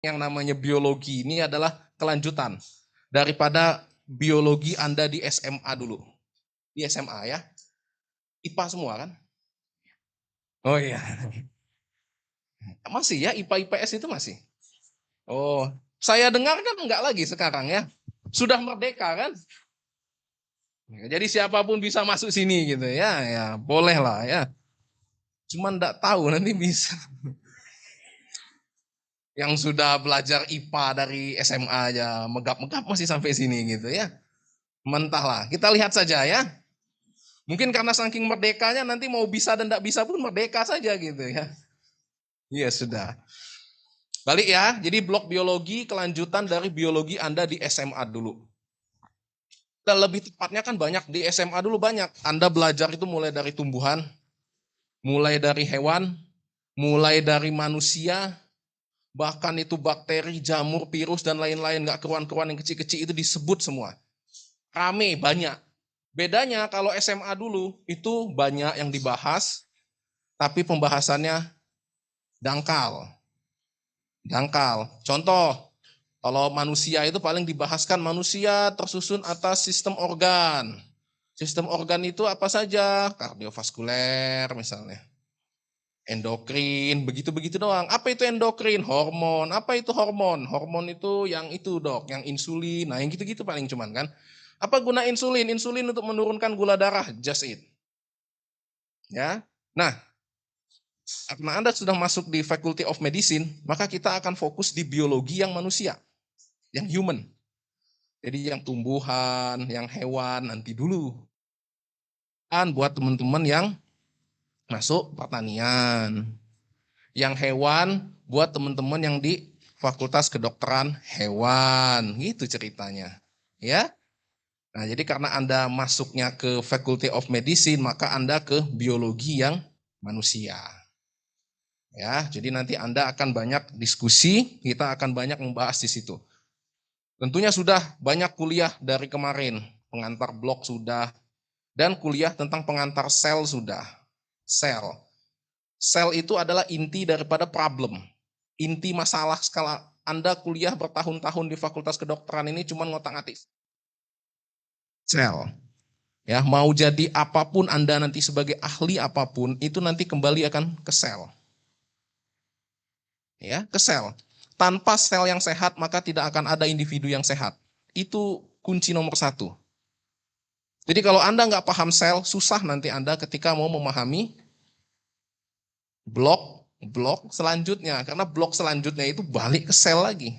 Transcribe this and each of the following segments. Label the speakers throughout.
Speaker 1: Yang namanya biologi ini adalah kelanjutan daripada biologi Anda di SMA dulu. Di SMA ya. IPA semua kan? Oh iya. Masih ya, IPA IPS itu masih. Oh, saya dengar kan enggak lagi sekarang ya. Sudah merdeka kan? Jadi siapapun bisa masuk sini gitu ya. Ya, boleh lah ya. Cuman enggak tahu nanti bisa. Yang sudah belajar IPA dari SMA aja megap-megap masih sampai sini gitu ya. Mentahlah. Kita lihat saja ya. Mungkin karena saking merdekanya nanti mau bisa dan tidak bisa pun merdeka saja gitu ya. Iya sudah. Balik ya, jadi blok biologi kelanjutan dari biologi Anda di SMA dulu. Dan lebih tepatnya kan banyak, di SMA dulu banyak. Anda belajar itu mulai dari tumbuhan, mulai dari hewan, mulai dari manusia, bahkan itu bakteri, jamur, virus, dan lain-lain. Nggak keruan-keruan yang kecil-kecil itu disebut semua. Rame, banyak. Bedanya kalau SMA dulu itu banyak yang dibahas, tapi pembahasannya dangkal. Dangkal. Contoh, kalau manusia itu paling dibahaskan manusia tersusun atas sistem organ. Sistem organ itu apa saja? Kardiovaskuler misalnya. Endokrin, begitu-begitu doang. Apa itu endokrin? Hormon. Apa itu hormon? Hormon itu yang itu dok, yang insulin. Nah yang gitu-gitu paling cuman kan. Apa guna insulin? Insulin untuk menurunkan gula darah. Just it. Ya. Nah, karena Anda sudah masuk di Faculty of Medicine, maka kita akan fokus di biologi yang manusia, yang human. Jadi yang tumbuhan, yang hewan nanti dulu. Kan buat teman-teman yang masuk pertanian. Yang hewan buat teman-teman yang di Fakultas Kedokteran Hewan. Gitu ceritanya. Ya. Nah, jadi karena Anda masuknya ke Faculty of Medicine, maka Anda ke biologi yang manusia. Ya, jadi nanti Anda akan banyak diskusi, kita akan banyak membahas di situ. Tentunya sudah banyak kuliah dari kemarin, pengantar blok sudah, dan kuliah tentang pengantar sel sudah. Sel. Sel itu adalah inti daripada problem. Inti masalah skala Anda kuliah bertahun-tahun di Fakultas Kedokteran ini cuma ngotak-ngatik sel. Ya, mau jadi apapun Anda nanti sebagai ahli apapun, itu nanti kembali akan ke sel. Ya, ke sel. Tanpa sel yang sehat, maka tidak akan ada individu yang sehat. Itu kunci nomor satu. Jadi kalau Anda nggak paham sel, susah nanti Anda ketika mau memahami blok selanjutnya. Karena blok selanjutnya itu balik ke sel lagi.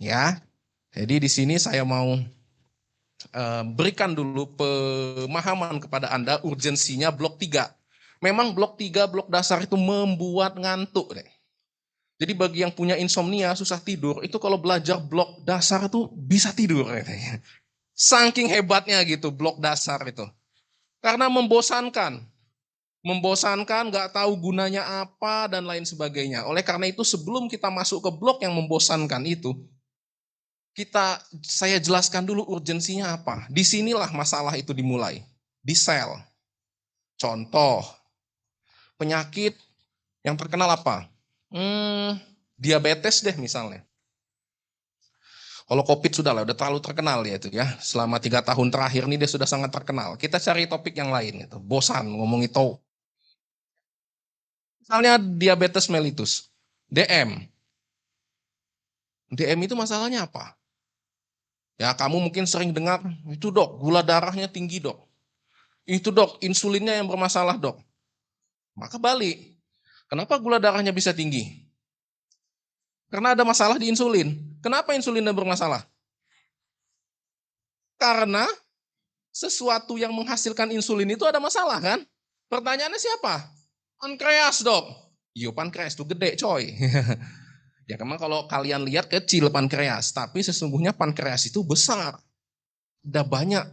Speaker 1: Ya, jadi di sini saya mau berikan dulu pemahaman kepada Anda urgensinya blok 3. Memang blok 3, blok dasar itu membuat ngantuk deh. Jadi bagi yang punya insomnia, susah tidur, itu kalau belajar blok dasar itu bisa tidur. Saking hebatnya gitu blok dasar itu. Karena membosankan. Membosankan, nggak tahu gunanya apa, dan lain sebagainya. Oleh karena itu sebelum kita masuk ke blok yang membosankan itu, saya jelaskan dulu urgensinya apa. Disinilah masalah itu dimulai. Di sel. Contoh, penyakit yang terkenal apa? Diabetes deh misalnya. Kalau COVID sudah lah, udah terlalu terkenal ya itu ya. Selama 3 tahun terakhir ini dia sudah sangat terkenal. Kita cari topik yang lain gitu. Bosan ngomong itu. Misalnya diabetes mellitus, DM. DM itu masalahnya apa? Ya kamu mungkin sering dengar, itu dok, gula darahnya tinggi dok. Itu dok, insulinnya yang bermasalah dok. Maka balik. Kenapa gula darahnya bisa tinggi? Karena ada masalah di insulin. Kenapa insulinnya bermasalah? Karena sesuatu yang menghasilkan insulin itu ada masalah kan? Pertanyaannya siapa? Pankreas dok. Iya pankreas itu gede coy. Ya memang kalau kalian lihat kecil pankreas, tapi sesungguhnya pankreas itu besar. Ada banyak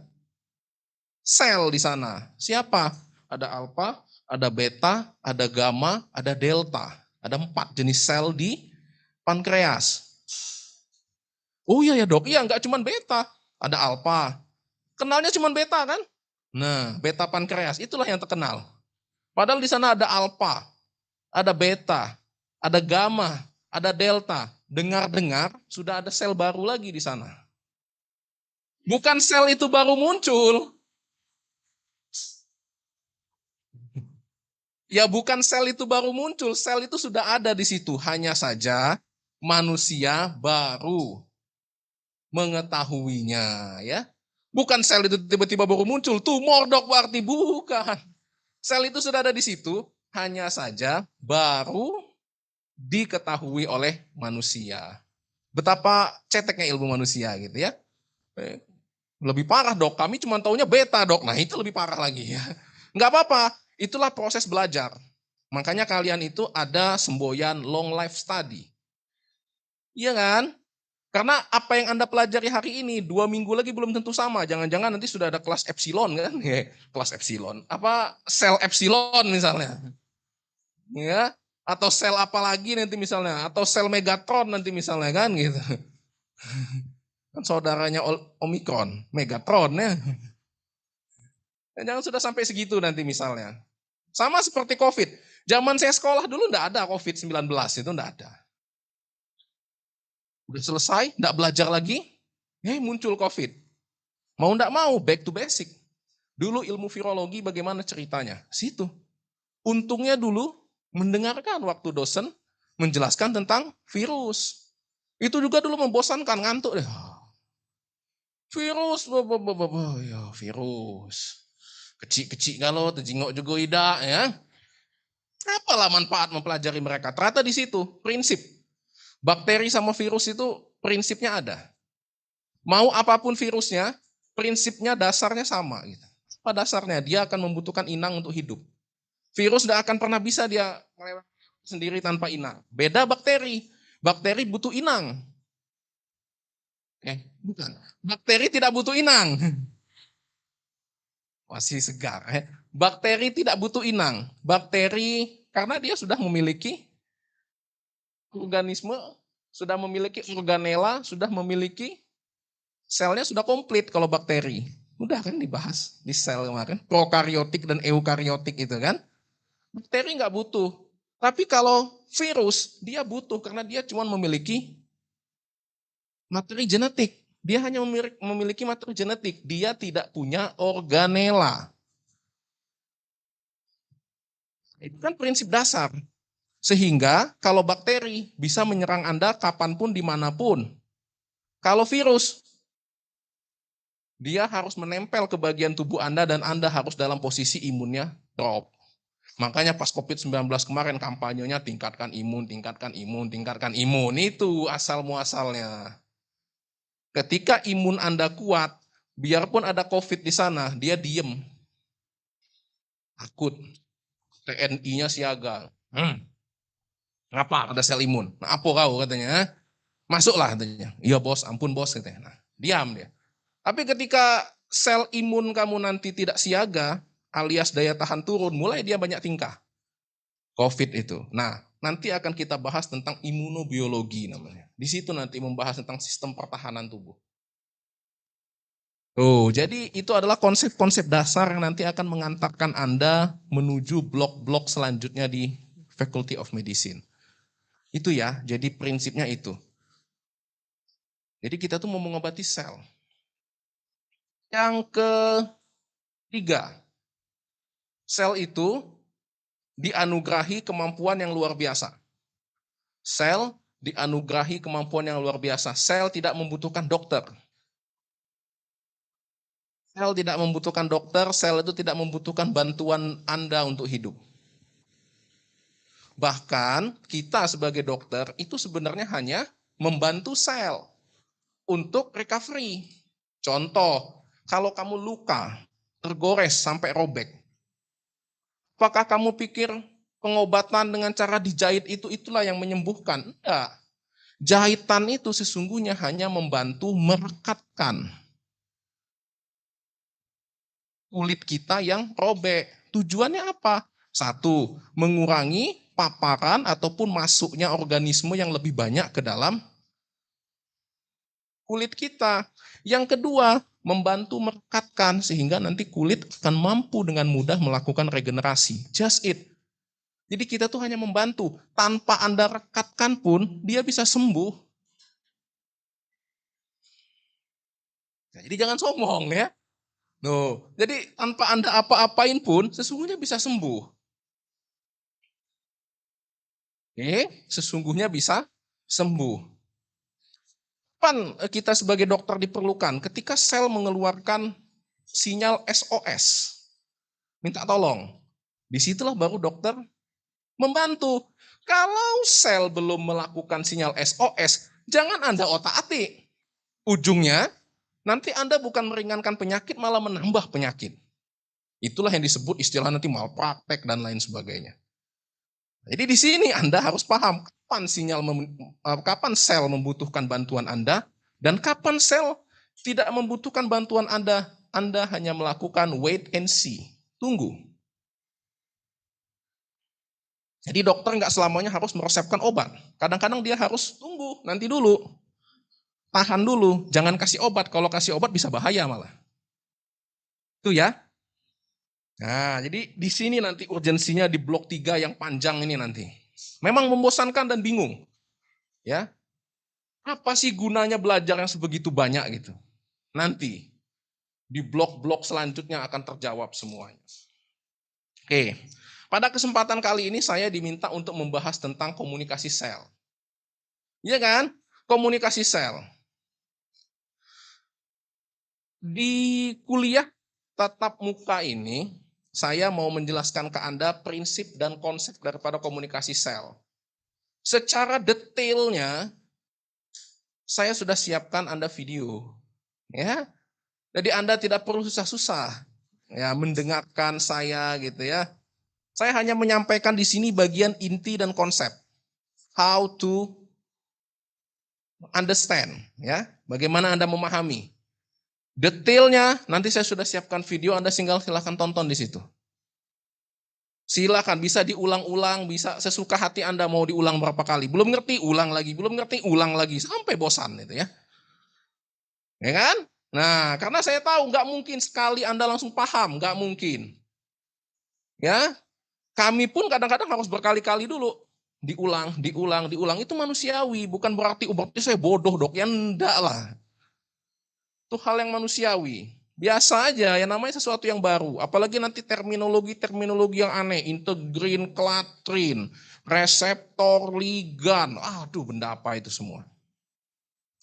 Speaker 1: sel di sana. Siapa? Ada alfa, ada beta, ada gamma, ada delta. Ada 4 jenis sel di pankreas. Oh iya ya dok, iya nggak cuma beta. Ada alfa. Kenalnya cuma beta kan? Nah, beta pankreas itulah yang terkenal. Padahal di sana ada alfa, ada beta, ada gamma, ada delta. Dengar-dengar sudah ada sel baru lagi di sana. Bukan sel itu baru muncul. Ya bukan sel itu baru muncul, sel itu sudah ada di situ. Hanya saja manusia baru mengetahuinya, ya. Bukan sel itu tiba-tiba baru muncul, tumor dok berarti bukan. Sel itu sudah ada di situ, hanya saja baru diketahui oleh manusia. Betapa ceteknya ilmu manusia gitu ya. Lebih parah dok, kami cuma taunya beta dok. Nah itu lebih parah lagi ya. Nggak apa-apa, itulah proses belajar. Makanya kalian itu ada semboyan long life study. Iya kan? Karena apa yang Anda pelajari hari ini, 2 minggu lagi belum tentu sama. Jangan-jangan nanti sudah ada kelas epsilon kan? Kelas epsilon. Apa sel epsilon misalnya. Ya, atau sel apa lagi nanti misalnya. Atau sel megatron nanti misalnya kan gitu. Kan saudaranya Omikron, Megatron ya. Jangan sudah sampai segitu nanti misalnya. Sama seperti COVID. Zaman saya sekolah dulu enggak ada COVID-19, itu enggak ada. Udah selesai, enggak belajar lagi, muncul COVID. Mau enggak mau, back to basic. Dulu ilmu virologi bagaimana ceritanya? Situ. Untungnya dulu mendengarkan waktu dosen menjelaskan tentang virus. Itu juga dulu membosankan, ngantuk deh. Virus, ya virus. Kecil-kecil kalau terjengok juga tidak ya. Apalah manfaat mempelajari mereka? Ternyata di situ prinsip. Bakteri sama virus itu prinsipnya ada. Mau apapun virusnya, prinsipnya dasarnya sama. Gitu. Apa dasarnya? Dia akan membutuhkan inang untuk hidup. Virus tidak akan pernah bisa dia melewati sendiri tanpa inang. Beda bakteri. Bakteri butuh inang. Bukan. Bakteri tidak butuh inang. Masih segar. Bakteri tidak butuh inang. Bakteri karena dia sudah memiliki organisme, sudah memiliki organela, sudah memiliki selnya sudah komplit kalau bakteri. Udah kan dibahas di sel kemarin. Prokaryotik dan eukaryotik itu kan. Bakteri nggak butuh. Tapi kalau virus, dia butuh karena dia cuma memiliki materi genetik. Dia hanya memiliki materi genetik. Dia tidak punya organela. Itu kan prinsip dasar. Sehingga kalau bakteri bisa menyerang Anda kapanpun, dimanapun. Kalau virus, dia harus menempel ke bagian tubuh Anda dan Anda harus dalam posisi imunnya drop. Makanya pas COVID-19 kemarin kampanyenya tingkatkan imun, tingkatkan imun, tingkatkan imun. Itu asal muasalnya. Ketika imun Anda kuat, biarpun ada COVID di sana, dia diem. Takut. TNI-nya siaga. Ngapa ada sel imun? Nah, apa kau katanya? Masuklah katanya. Iya bos, ampun bos katanya. Nah, diam dia. Tapi ketika sel imun kamu nanti tidak siaga, alias daya tahan turun, mulai dia banyak tingkah. COVID itu. Nah, nanti akan kita bahas tentang imunobiologi namanya. Di situ nanti membahas tentang sistem pertahanan tubuh. Jadi itu adalah konsep-konsep dasar yang nanti akan mengantarkan Anda menuju blok-blok selanjutnya di Faculty of Medicine. Itu ya, jadi prinsipnya itu. Jadi kita tuh mau mengobati sel. Yang ketiga, sel itu dianugerahi kemampuan yang luar biasa. Sel dianugerahi kemampuan yang luar biasa. Sel tidak membutuhkan dokter. Sel tidak membutuhkan dokter, sel itu tidak membutuhkan bantuan Anda untuk hidup. Bahkan kita sebagai dokter itu sebenarnya hanya membantu sel untuk recovery. Contoh, kalau kamu luka, tergores sampai robek, apakah kamu pikir pengobatan dengan cara dijahit itulah yang menyembuhkan? Enggak. Jahitan itu sesungguhnya hanya membantu merekatkan kulit kita yang robek. Tujuannya apa? Satu, mengurangi paparan ataupun masuknya organisme yang lebih banyak ke dalam kulit kita. Yang kedua, membantu merekatkan sehingga nanti kulit akan mampu dengan mudah melakukan regenerasi. Just it. Jadi kita tuh hanya membantu. Tanpa Anda rekatkan pun, dia bisa sembuh. Nah, jadi jangan sombong ya. No. Jadi tanpa Anda apa-apain pun, sesungguhnya bisa sembuh. Oke, sesungguhnya bisa sembuh. Kapan kita sebagai dokter diperlukan? Ketika sel mengeluarkan sinyal SOS. Minta tolong. Disitulah baru dokter membantu. Kalau sel belum melakukan sinyal SOS, jangan Anda otak-atik. Ujungnya, nanti Anda bukan meringankan penyakit, malah menambah penyakit. Itulah yang disebut istilah nanti malpraktek dan lain sebagainya. Jadi di sini Anda harus paham kapan sel membutuhkan bantuan Anda dan kapan sel tidak membutuhkan bantuan Anda. Anda hanya melakukan wait and see. Tunggu. Jadi dokter nggak selamanya harus meresepkan obat. Kadang-kadang dia harus tunggu, nanti dulu. Tahan dulu, jangan kasih obat. Kalau kasih obat bisa bahaya malah. Itu ya. Nah, jadi di sini nanti urgensinya di blok 3 yang panjang ini nanti. Memang membosankan dan bingung. Ya, apa sih gunanya belajar yang sebegitu banyak gitu? Nanti di blok-blok selanjutnya akan terjawab semuanya. Oke, pada kesempatan kali ini saya diminta untuk membahas tentang komunikasi sel. Iya kan? Komunikasi sel. Di kuliah tatap muka ini, saya mau menjelaskan ke Anda prinsip dan konsep daripada komunikasi sel. Secara detailnya, saya sudah siapkan Anda video. Ya, jadi Anda tidak perlu susah-susah ya mendengarkan saya gitu ya. Saya hanya menyampaikan di sini bagian inti dan konsep. How to understand ya. Bagaimana Anda memahami. Detailnya nanti saya sudah siapkan video, Anda silahkan tonton di situ. Silakan, bisa diulang-ulang, bisa sesuka hati Anda mau diulang berapa kali. Belum ngerti, ulang lagi. Belum ngerti, ulang lagi. Sampai bosan itu ya. Ya kan? Nah, karena saya tahu nggak mungkin sekali Anda langsung paham. Nggak mungkin. Ya, kami pun kadang-kadang harus berkali-kali dulu. Diulang, diulang, diulang. Itu manusiawi. Bukan berarti saya bodoh dok. Ya enggak lah. Itu hal yang manusiawi. Biasa aja, yang namanya sesuatu yang baru. Apalagi nanti terminologi-terminologi yang aneh. Integrin, klatrin, reseptor, ligan. Aduh, benda apa itu semua.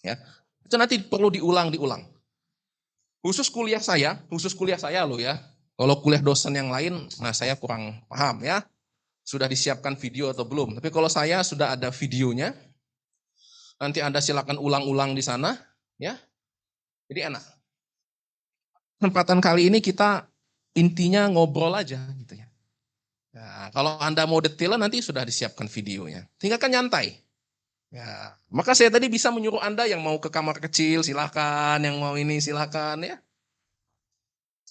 Speaker 1: Ya, itu nanti perlu diulang-diulang. Khusus kuliah saya loh ya. Kalau kuliah dosen yang lain, nah saya kurang paham ya. Sudah disiapkan video atau belum. Tapi kalau saya sudah ada videonya, nanti Anda silakan ulang-ulang di sana. Ya, jadi enak. Kesempatan kali ini kita intinya ngobrol aja gitu ya. Nah, kalau Anda mau detail nanti sudah disiapkan videonya. Tinggal kan nyantai. Ya, maka saya tadi bisa menyuruh Anda yang mau ke kamar kecil silahkan, yang mau ini silahkan ya.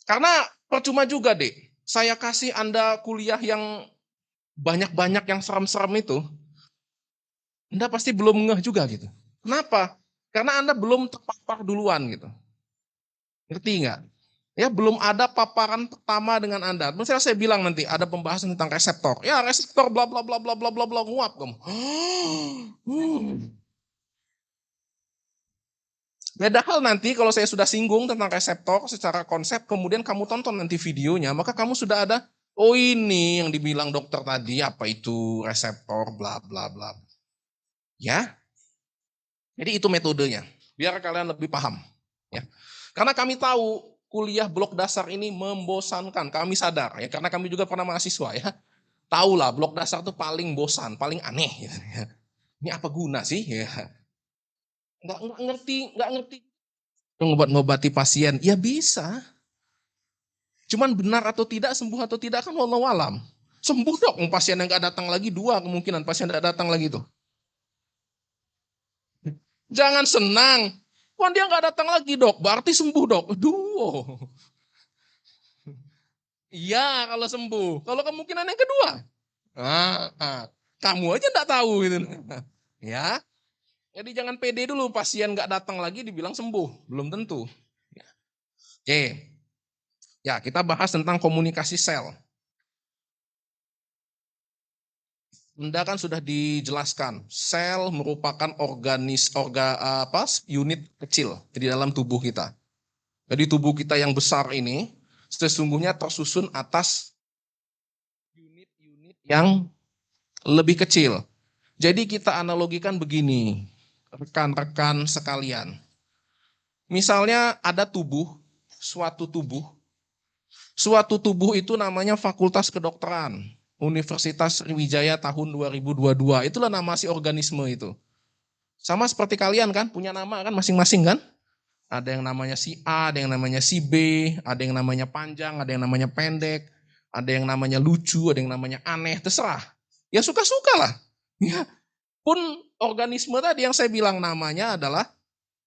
Speaker 1: Karena percuma juga deh, saya kasih Anda kuliah yang banyak-banyak yang serem-serem itu, Anda pasti belum ngeh juga gitu. Kenapa? Karena Anda belum terpapar duluan gitu. Ngerti nggak? Ya belum ada paparan pertama dengan Anda. Misalnya saya bilang nanti ada pembahasan tentang reseptor. Ya reseptor bla bla bla bla bla bla bla nguap kamu. Beda hal nanti kalau saya sudah singgung tentang reseptor secara konsep, kemudian kamu tonton nanti videonya, maka kamu sudah ada, oh ini yang dibilang dokter tadi, apa itu reseptor, bla bla bla. Ya, jadi itu metodenya, biar kalian lebih paham. Ya, karena kami tahu kuliah blok dasar ini membosankan, kami sadar ya, karena kami juga pernah mahasiswa ya. Tahu lah blok dasar itu paling bosan, paling aneh. Gitu, ya. Ini apa guna sih? Ya. Nggak ngerti. Ngobat-ngobati pasien, ya bisa. Cuman benar atau tidak, sembuh atau tidak kan wallahu alam. Sembuh dok, pasien yang nggak datang lagi dua kemungkinan pasien nggak datang lagi tuh. Jangan senang. Wah dia nggak datang lagi dok, berarti sembuh dok. Duh. Iya kalau sembuh. Kalau kemungkinan yang kedua, kamu aja nggak tahu gitu. Ya, jadi jangan pede dulu pasien nggak datang lagi dibilang sembuh, belum tentu. Oke, ya kita bahas tentang komunikasi sel. Anda kan sudah dijelaskan, sel merupakan unit kecil di dalam tubuh kita. Jadi tubuh kita yang besar ini sesungguhnya tersusun atas unit-unit yang lebih kecil. Jadi kita analogikan begini, rekan-rekan sekalian. Misalnya ada suatu tubuh itu namanya Fakultas Kedokteran, Universitas Sriwijaya tahun 2022. Itulah nama si organisme itu. Sama seperti kalian kan, punya nama kan masing-masing kan? Ada yang namanya si A, ada yang namanya si B, ada yang namanya panjang, ada yang namanya pendek, ada yang namanya lucu, ada yang namanya aneh, terserah. Ya suka-suka lah. Ya. Pun organisme tadi yang saya bilang namanya adalah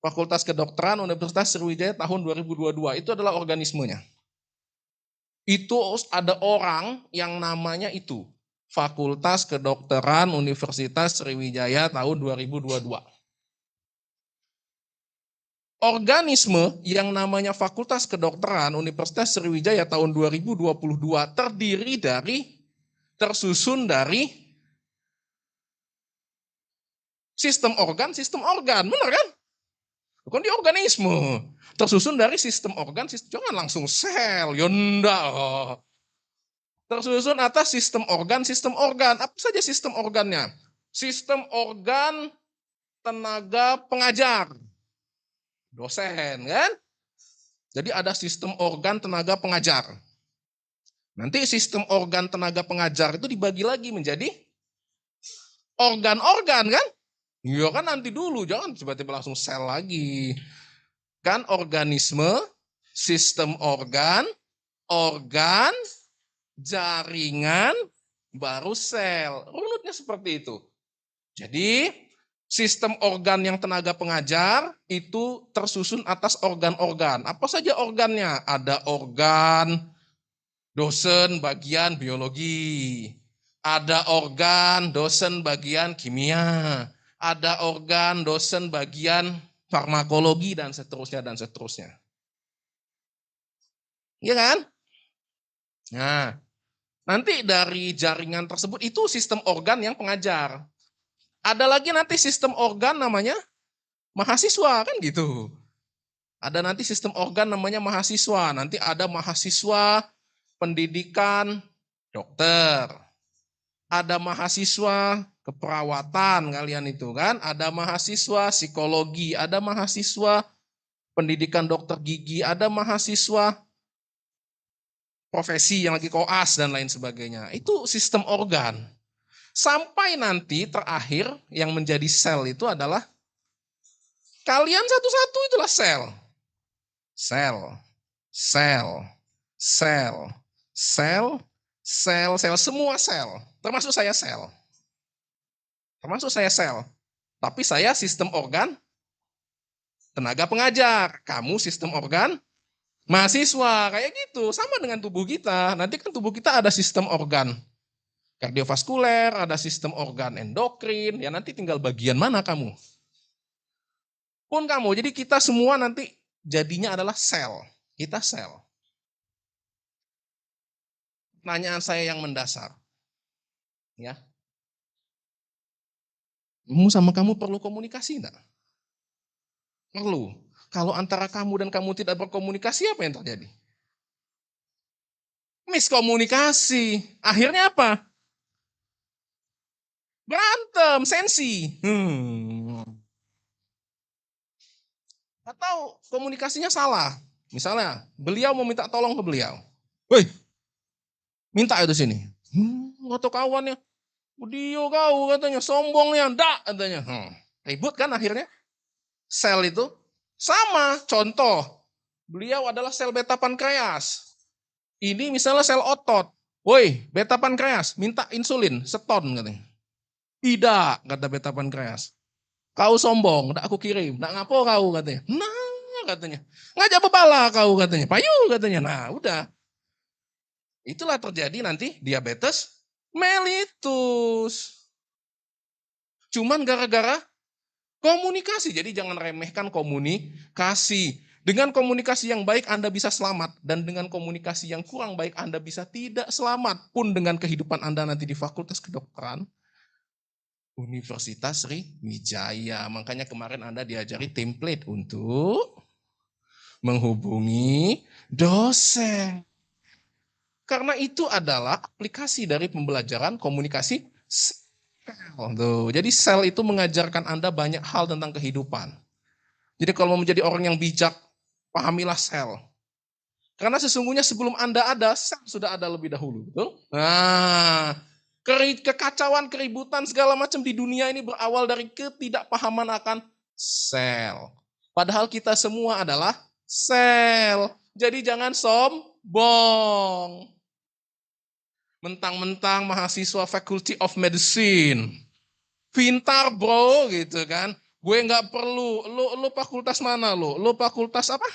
Speaker 1: Fakultas Kedokteran Universitas Sriwijaya tahun 2022. Itu adalah organismenya. Itu ada orang yang namanya itu. Fakultas Kedokteran Universitas Sriwijaya tahun 2022. Organisme yang namanya Fakultas Kedokteran Universitas Sriwijaya tahun 2022 tersusun dari sistem organ, benar kan? Bukan di organisme. Tersusun dari sistem organ, jangan langsung sel, yonda. Tersusun atas sistem organ. Apa saja sistem organnya? Sistem organ tenaga pengajar. Dosen kan? Jadi ada sistem organ tenaga pengajar. Nanti sistem organ tenaga pengajar itu dibagi lagi menjadi organ-organ kan? Iya kan nanti dulu, jangan tiba-tiba langsung sel lagi. Kan organisme, sistem organ, jaringan, baru sel. Runutnya seperti itu. Jadi sistem organ yang tenaga pengajar itu tersusun atas organ-organ. Apa saja organnya? Ada organ dosen bagian biologi. Ada organ dosen bagian kimia. Ada organ dosen bagian farmakologi dan seterusnya. Iya kan? Nah, nanti dari jaringan tersebut itu sistem organ yang pengajar. Ada lagi nanti sistem organ namanya mahasiswa kan gitu. Ada nanti sistem organ namanya mahasiswa. Nanti ada mahasiswa pendidikan dokter. Ada mahasiswa keperawatan kalian itu kan. Ada mahasiswa psikologi. Ada mahasiswa pendidikan dokter gigi. Ada mahasiswa profesi yang lagi koas dan lain sebagainya. Itu sistem organ. Sampai nanti terakhir yang menjadi sel itu adalah kalian satu-satu itulah sel. Sel, semua sel. Termasuk saya sel. Tapi saya sistem organ tenaga pengajar. Kamu sistem organ mahasiswa. Kayak gitu. Sama dengan tubuh kita. Nanti kan tubuh kita ada sistem organ kardiovaskuler, ada sistem organ endokrin, ya nanti tinggal bagian mana kamu. Pun kamu, jadi kita semua nanti jadinya adalah sel. Kita sel. Pertanyaan saya yang mendasar. Ya. Kamu sama kamu perlu komunikasi enggak? Perlu. Kalau antara kamu dan kamu tidak berkomunikasi, apa yang terjadi? Miskomunikasi. Akhirnya apa? Berantem, sensi. Atau komunikasinya salah. Misalnya, beliau mau minta tolong ke beliau. Woi, minta itu sini. Atau kawannya, dia kau katanya, sombongnya, ndak katanya. Ribut kan akhirnya. Sel itu sama. Contoh, beliau adalah sel beta pankreas. Ini misalnya sel otot. Woi, beta pankreas, minta insulin, seton katanya. Tidak, kata beta pankreas. Kau sombong, ndak aku kirim. Ndak ngapo kau katanya. Nah, katanya. Ngajak bebala kau katanya. Payu katanya. Nah, udah. Itulah terjadi nanti diabetes mellitus. Cuman gara-gara komunikasi. Jadi jangan remehkan komunikasi. Dengan komunikasi yang baik Anda bisa selamat. Dan dengan komunikasi yang kurang baik Anda bisa tidak selamat. Pun dengan kehidupan Anda nanti di Fakultas Kedokteran. Universitas Sriwijaya. Makanya kemarin Anda diajari template untuk menghubungi dosen. Karena itu adalah aplikasi dari pembelajaran komunikasi sel. Tuh. Jadi sel itu mengajarkan Anda banyak hal tentang kehidupan. Jadi kalau mau menjadi orang yang bijak, pahamilah sel. Karena sesungguhnya sebelum Anda ada, sel sudah ada lebih dahulu. Betul? Nah, kekacauan, keributan, segala macam di dunia ini berawal dari ketidakpahaman akan sel. Padahal kita semua adalah sel. Jadi jangan sombong. Mentang-mentang mahasiswa Faculty of Medicine. Pintar bro gitu kan. Gue nggak perlu. Lo fakultas mana lo? Lo fakultas apa?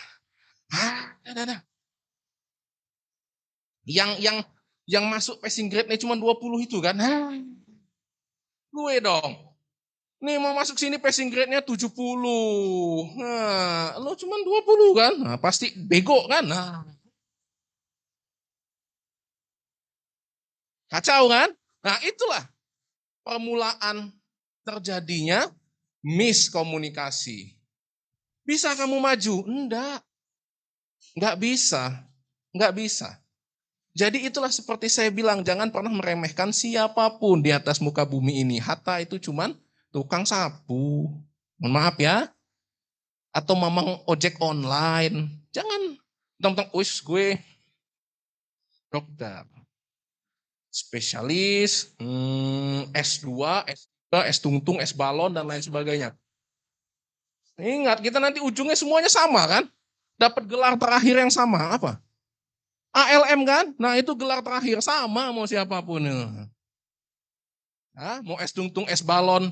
Speaker 1: Hah, ada. Yang masuk passing grade-nya cuma 20 itu kan. Hah, gue dong. Nih mau masuk sini passing grade-nya 70. Nah, lo cuma 20 kan? Nah, pasti bego kan? Nah, kacau kan? Nah, itulah permulaan terjadinya miskomunikasi. Bisa kamu maju? Enggak bisa. Enggak bisa. Jadi itulah seperti saya bilang, jangan pernah meremehkan siapapun di atas muka bumi ini. Hatta itu cuman tukang sapu. Mohon maaf ya. Atau mamang ojek online. Jangan. Tentang gue dokter. Spesialis, S2, S3, S tungtung, S balon, dan lain sebagainya. Ingat, kita nanti ujungnya semuanya sama kan? Dapat gelar terakhir yang sama, apa? ALM kan? Nah itu gelar terakhir, sama mau siapapun. Hah? Mau S tungtung, S balon,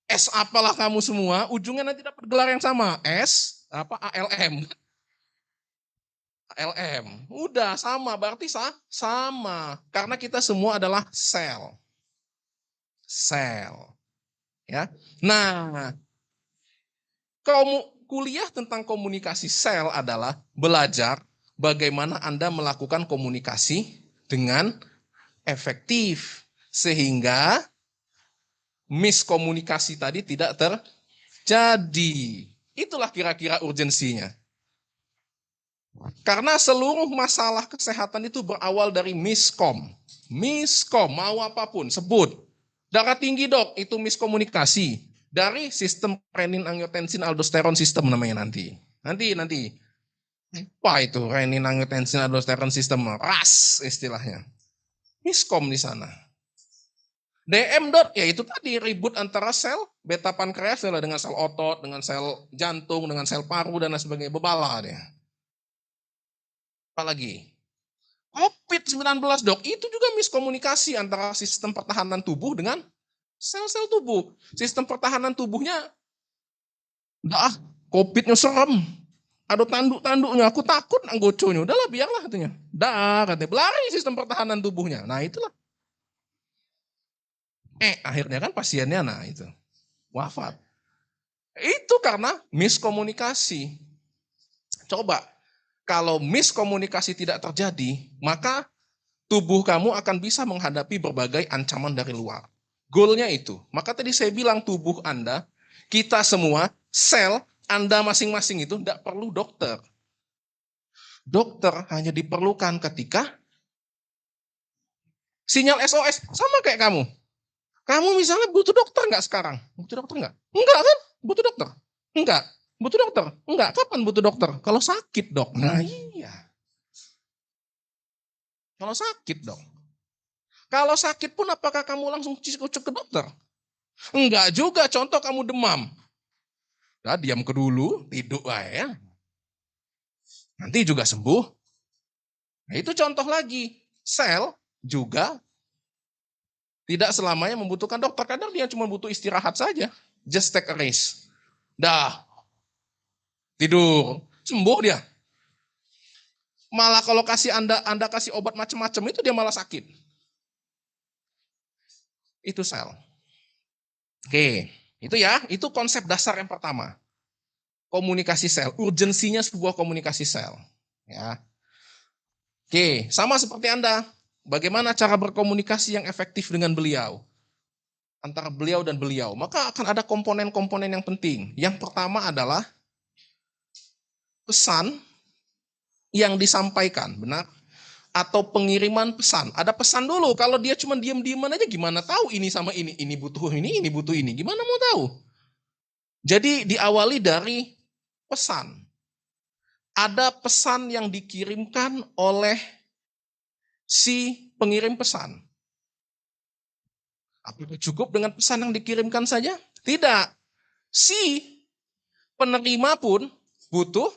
Speaker 1: S apalah kamu semua, ujungnya nanti dapat gelar yang sama. S, apa ALM. ALM. Udah sama, berarti sama. Karena kita semua adalah sel. Sel. Ya. Nah, kuliah tentang komunikasi sel adalah belajar bagaimana Anda melakukan komunikasi dengan efektif. Sehingga miskomunikasi tadi tidak terjadi. Itulah kira-kira urgensinya. Karena seluruh masalah kesehatan itu berawal dari miskom. Miskom, mau apapun, sebut. Darah tinggi dok, itu miskomunikasi. Dari sistem renin, angiotensin, aldosteron sistem namanya nanti. Nanti. Apa itu renin, angiotensin, aldosteron sistem? RAS istilahnya. Miskom di sana. DM dot, ya itu tadi ribut antara sel beta pankreas dengan sel otot, dengan sel jantung, dengan sel paru, dan lain sebagainya. Bebala dia. Apalagi? COVID-19 dok, itu juga miskomunikasi antara sistem pertahanan tubuh dengan sel-sel tubuh. Sistem pertahanan tubuhnya, dah COVID-nya serem. Ada tanduk-tanduknya, aku takut anggoconya. Udahlah biarlah katanya. Dah katanya, berlari sistem pertahanan tubuhnya. Nah itulah. Akhirnya kan pasiennya nah itu wafat. Itu karena miskomunikasi. Coba, kalau miskomunikasi tidak terjadi, maka tubuh kamu akan bisa menghadapi berbagai ancaman dari luar. Goalnya itu. Maka tadi saya bilang tubuh Anda, kita semua, sel Anda masing-masing itu tidak perlu dokter. Dokter hanya diperlukan ketika sinyal SOS sama kayak kamu. Kamu misalnya butuh dokter nggak sekarang? Butuh dokter nggak? Enggak kan? Butuh dokter? Enggak. Butuh dokter? Enggak. Kapan butuh dokter? Kalau sakit dok. Nah iya. Kalau sakit dok. Kalau sakit pun apakah kamu langsung cek ke dokter? Enggak juga. Contoh kamu demam. Nah, diam ke dulu, tidur lah ya. Nanti juga sembuh. Nah, itu contoh lagi. Sel juga tidak selamanya membutuhkan dokter. Kadang dia cuma butuh istirahat saja. Just take a rest. Dah, tidur. Sembuh dia. Malah kalau Anda kasih obat macam-macam itu dia malah sakit. Itu sel. Oke, itu ya, itu konsep dasar yang pertama. Komunikasi sel, urgensinya sebuah komunikasi sel. Ya. Oke, sama seperti Anda. Bagaimana cara berkomunikasi yang efektif dengan beliau? antara beliau dan beliau, maka akan ada komponen-komponen yang penting. Yang pertama adalah pesan yang disampaikan, benar? Atau pengiriman pesan. Ada pesan dulu, kalau dia cuma diam-diaman aja gimana tahu ini sama ini butuh ini butuh ini. Gimana mau tahu? Jadi diawali dari pesan. Ada pesan yang dikirimkan oleh si pengirim pesan. Apakah cukup dengan pesan yang dikirimkan saja? Tidak. Si penerima pun butuh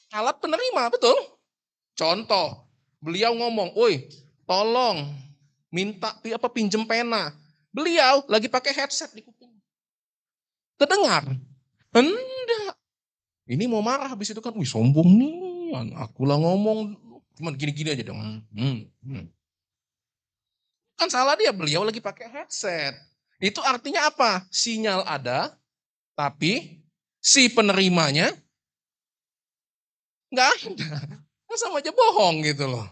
Speaker 1: alat penerima, betul? Contoh, beliau ngomong, "Woi, tolong minta pinjem pena." Beliau lagi pakai headset di kuping. Terdengar? Hendak. Ini mau marah habis itu kan, "Wih, sombong nih, aku lah ngomong cuman gini-gini aja dong." Kan salah dia, beliau lagi pakai headset. Itu artinya apa? Sinyal ada, tapi si penerimanya nggak ada. Kan sama aja bohong gitu loh.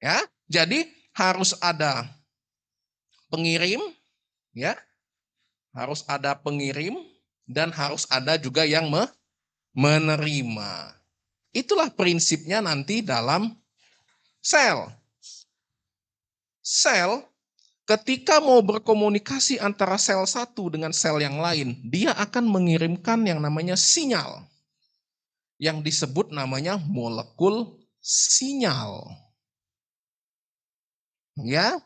Speaker 1: Ya, jadi harus ada pengirim, ya, harus ada pengirim dan harus ada juga yang menerima. Itulah prinsipnya nanti dalam sel. Sel ketika mau berkomunikasi antara sel satu dengan sel yang lain, dia akan mengirimkan yang namanya sinyal. Yang disebut namanya molekul sinyal. Ya,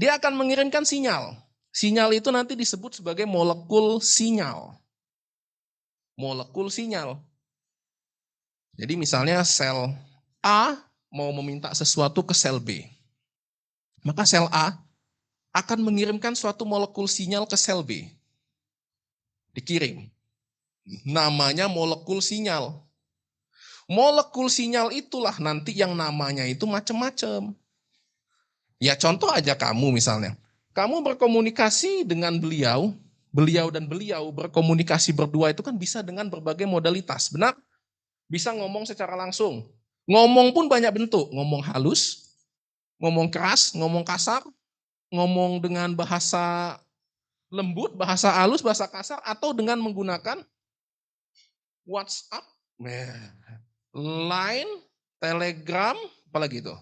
Speaker 1: dia akan mengirimkan sinyal. Sinyal itu nanti disebut sebagai molekul sinyal. Molekul sinyal. Jadi misalnya sel A mau meminta sesuatu ke sel B. Maka sel A akan mengirimkan suatu molekul sinyal ke sel B. Dikirim. Namanya molekul sinyal. Molekul sinyal itulah nanti yang namanya itu macam-macam. Ya contoh aja kamu misalnya. Kamu berkomunikasi dengan beliau, beliau dan beliau berkomunikasi berdua itu kan bisa dengan berbagai modalitas. Benar? Bisa ngomong secara langsung. Ngomong pun banyak bentuk. Ngomong halus, ngomong keras, ngomong kasar, ngomong dengan bahasa lembut, bahasa halus, bahasa kasar, atau dengan menggunakan WhatsApp, Line, Telegram, apalagi itu.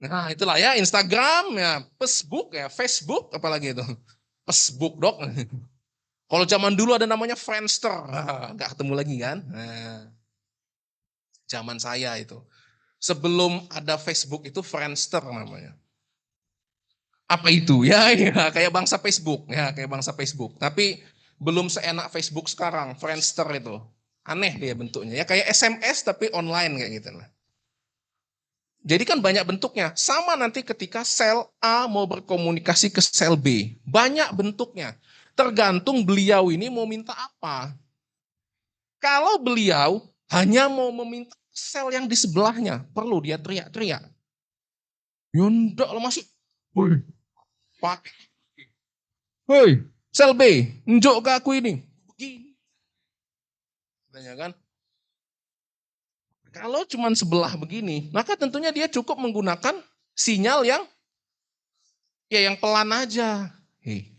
Speaker 1: Nah itulah ya, Instagram, ya Facebook, apalagi itu. Facebook dok. Kalau zaman dulu ada namanya Friendster, nggak ketemu lagi kan. Nah, zaman saya itu. Sebelum ada Facebook itu Friendster namanya. Apa itu? Ya, kayak bangsa Facebook, ya kayak bangsa Facebook. Tapi belum seenak Facebook sekarang, Friendster itu. Aneh dia bentuknya, ya kayak SMS tapi online kayak gitu lah. Jadi kan banyak bentuknya. Sama nanti ketika sel A mau berkomunikasi ke sel B. Banyak bentuknya. Tergantung beliau ini mau minta apa. Kalau beliau hanya mau meminta sel yang di sebelahnya, perlu dia teriak-teriak. Yundak lah masuk. Pakai. Hei, sel B, njuk ke aku ini. Begini. Tanya kan. Kalau cuma sebelah begini, maka tentunya dia cukup menggunakan sinyal yang pelan aja. Hei.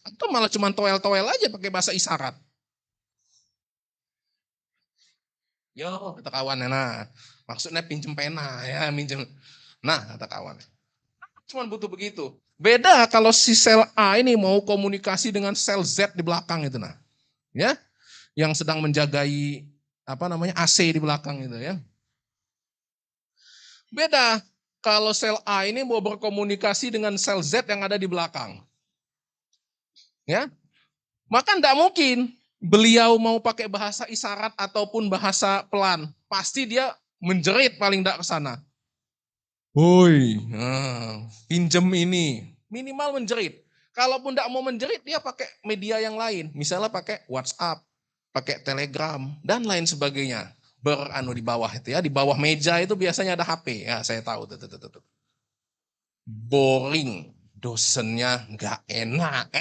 Speaker 1: Atau malah cuma toel-toel aja pakai bahasa isyarat. Yo, kata kawannya, nah maksudnya pinjem pena ya, minjem. Nah, kata kawan. Cuma butuh begitu. Beda kalau si sel A ini mau komunikasi dengan sel Z di belakang itu nah. Ya, yang sedang menjagai AC di belakang itu ya. Beda kalau sel A ini mau berkomunikasi dengan sel Z yang ada di belakang. Ya. Maka enggak mungkin beliau mau pakai bahasa isyarat ataupun bahasa pelan. Pasti dia menjerit paling enggak ke sana. Woi, pinjem ini. Minimal menjerit. Kalaupun enggak mau menjerit, dia pakai media yang lain. Misalnya pakai WhatsApp, pakai Telegram, dan lain sebagainya. Di bawah itu ya, di bawah meja itu biasanya ada HP. Ya, saya tahu. Tuh. Boring. Dosennya enggak enak.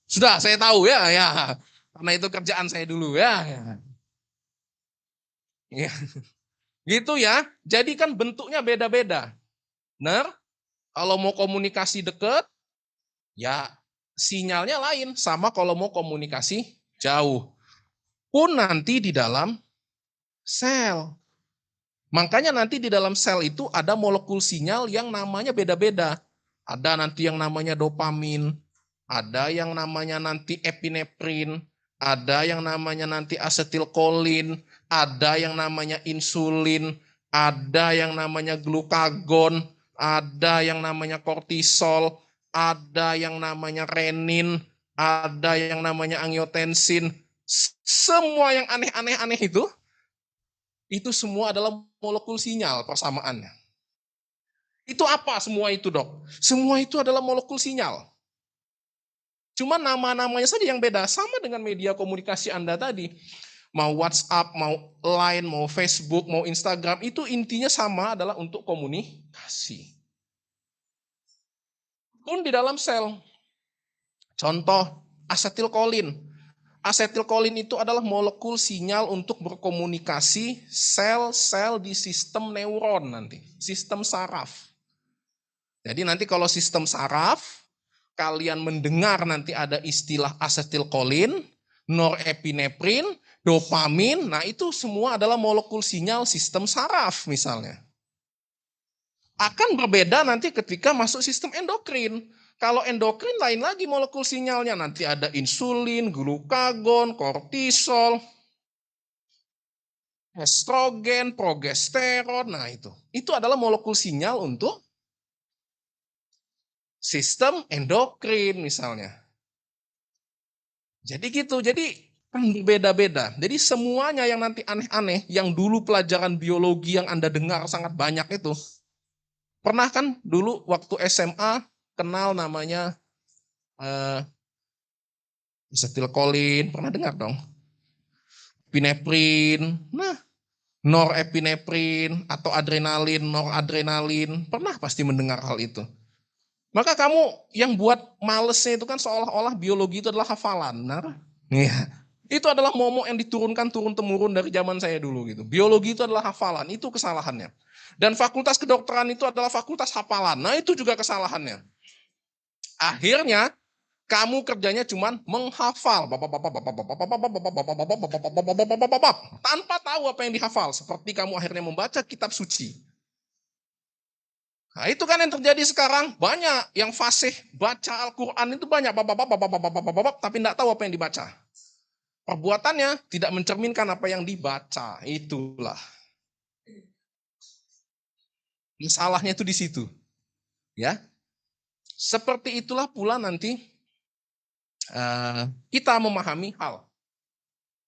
Speaker 1: Sudah, saya tahu ya. Karena itu kerjaan saya dulu ya. Gitu ya. Jadi kan bentuknya beda-beda. Benar? Kalau mau komunikasi dekat, ya sinyalnya lain. Sama kalau mau komunikasi jauh. Pun nanti di dalam sel. Makanya nanti di dalam sel itu ada molekul sinyal yang namanya beda-beda. Ada nanti yang namanya dopamin, ada yang namanya nanti epinefrin, ada yang namanya nanti asetilkolin, ada yang namanya insulin, ada yang namanya glukagon, ada yang namanya kortisol, ada yang namanya renin, ada yang namanya angiotensin. Semua yang aneh-aneh itu semua adalah molekul sinyal persamaannya. Itu apa semua itu, Dok? Semua itu adalah molekul sinyal. Cuma nama-namanya saja yang beda, sama dengan media komunikasi Anda tadi. Mau WhatsApp, mau Line, mau Facebook, mau Instagram, itu intinya sama, adalah untuk komunikasi. Pun di dalam sel. Contoh, asetilkolin. Asetilkolin itu adalah molekul sinyal untuk berkomunikasi sel-sel di sistem neuron nanti, sistem saraf. Jadi nanti kalau sistem saraf, kalian mendengar nanti ada istilah asetilkolin, norepinefrin, dopamin, nah itu semua adalah molekul sinyal sistem saraf misalnya. Akan berbeda nanti ketika masuk sistem endokrin. Kalau endokrin lain lagi molekul sinyalnya, nanti ada insulin, glukagon, kortisol, estrogen, progesteron, nah itu. Itu adalah molekul sinyal untuk sistem endokrin misalnya. Jadi gitu, jadi kan beda-beda. Jadi semuanya yang nanti aneh-aneh, yang dulu pelajaran biologi yang Anda dengar sangat banyak itu, pernah kan dulu waktu SMA kenal namanya asetilkolin, pernah dengar dong? Epinefrin, nah norepinefrin atau adrenalin, noradrenalin, pernah pasti mendengar hal itu. Maka kamu yang buat malesnya itu kan seolah-olah biologi itu adalah hafalan. Nah, iya. Itu adalah momok yang diturunkan turun-temurun dari zaman saya dulu gitu. Biologi itu adalah hafalan, itu kesalahannya. Dan fakultas kedokteran itu adalah fakultas hafalan. Nah, itu juga kesalahannya. Akhirnya kamu kerjanya cuman menghafal tanpa tahu apa yang dihafal, seperti kamu akhirnya membaca kitab suci. Nah, itu kan yang terjadi sekarang. Banyak yang fasih baca Al-Quran itu banyak. Tapi tidak tahu apa yang dibaca. Perbuatannya tidak mencerminkan apa yang dibaca. Itulah. Salahnya itu di situ. Ya, seperti itulah pula nanti kita memahami hal.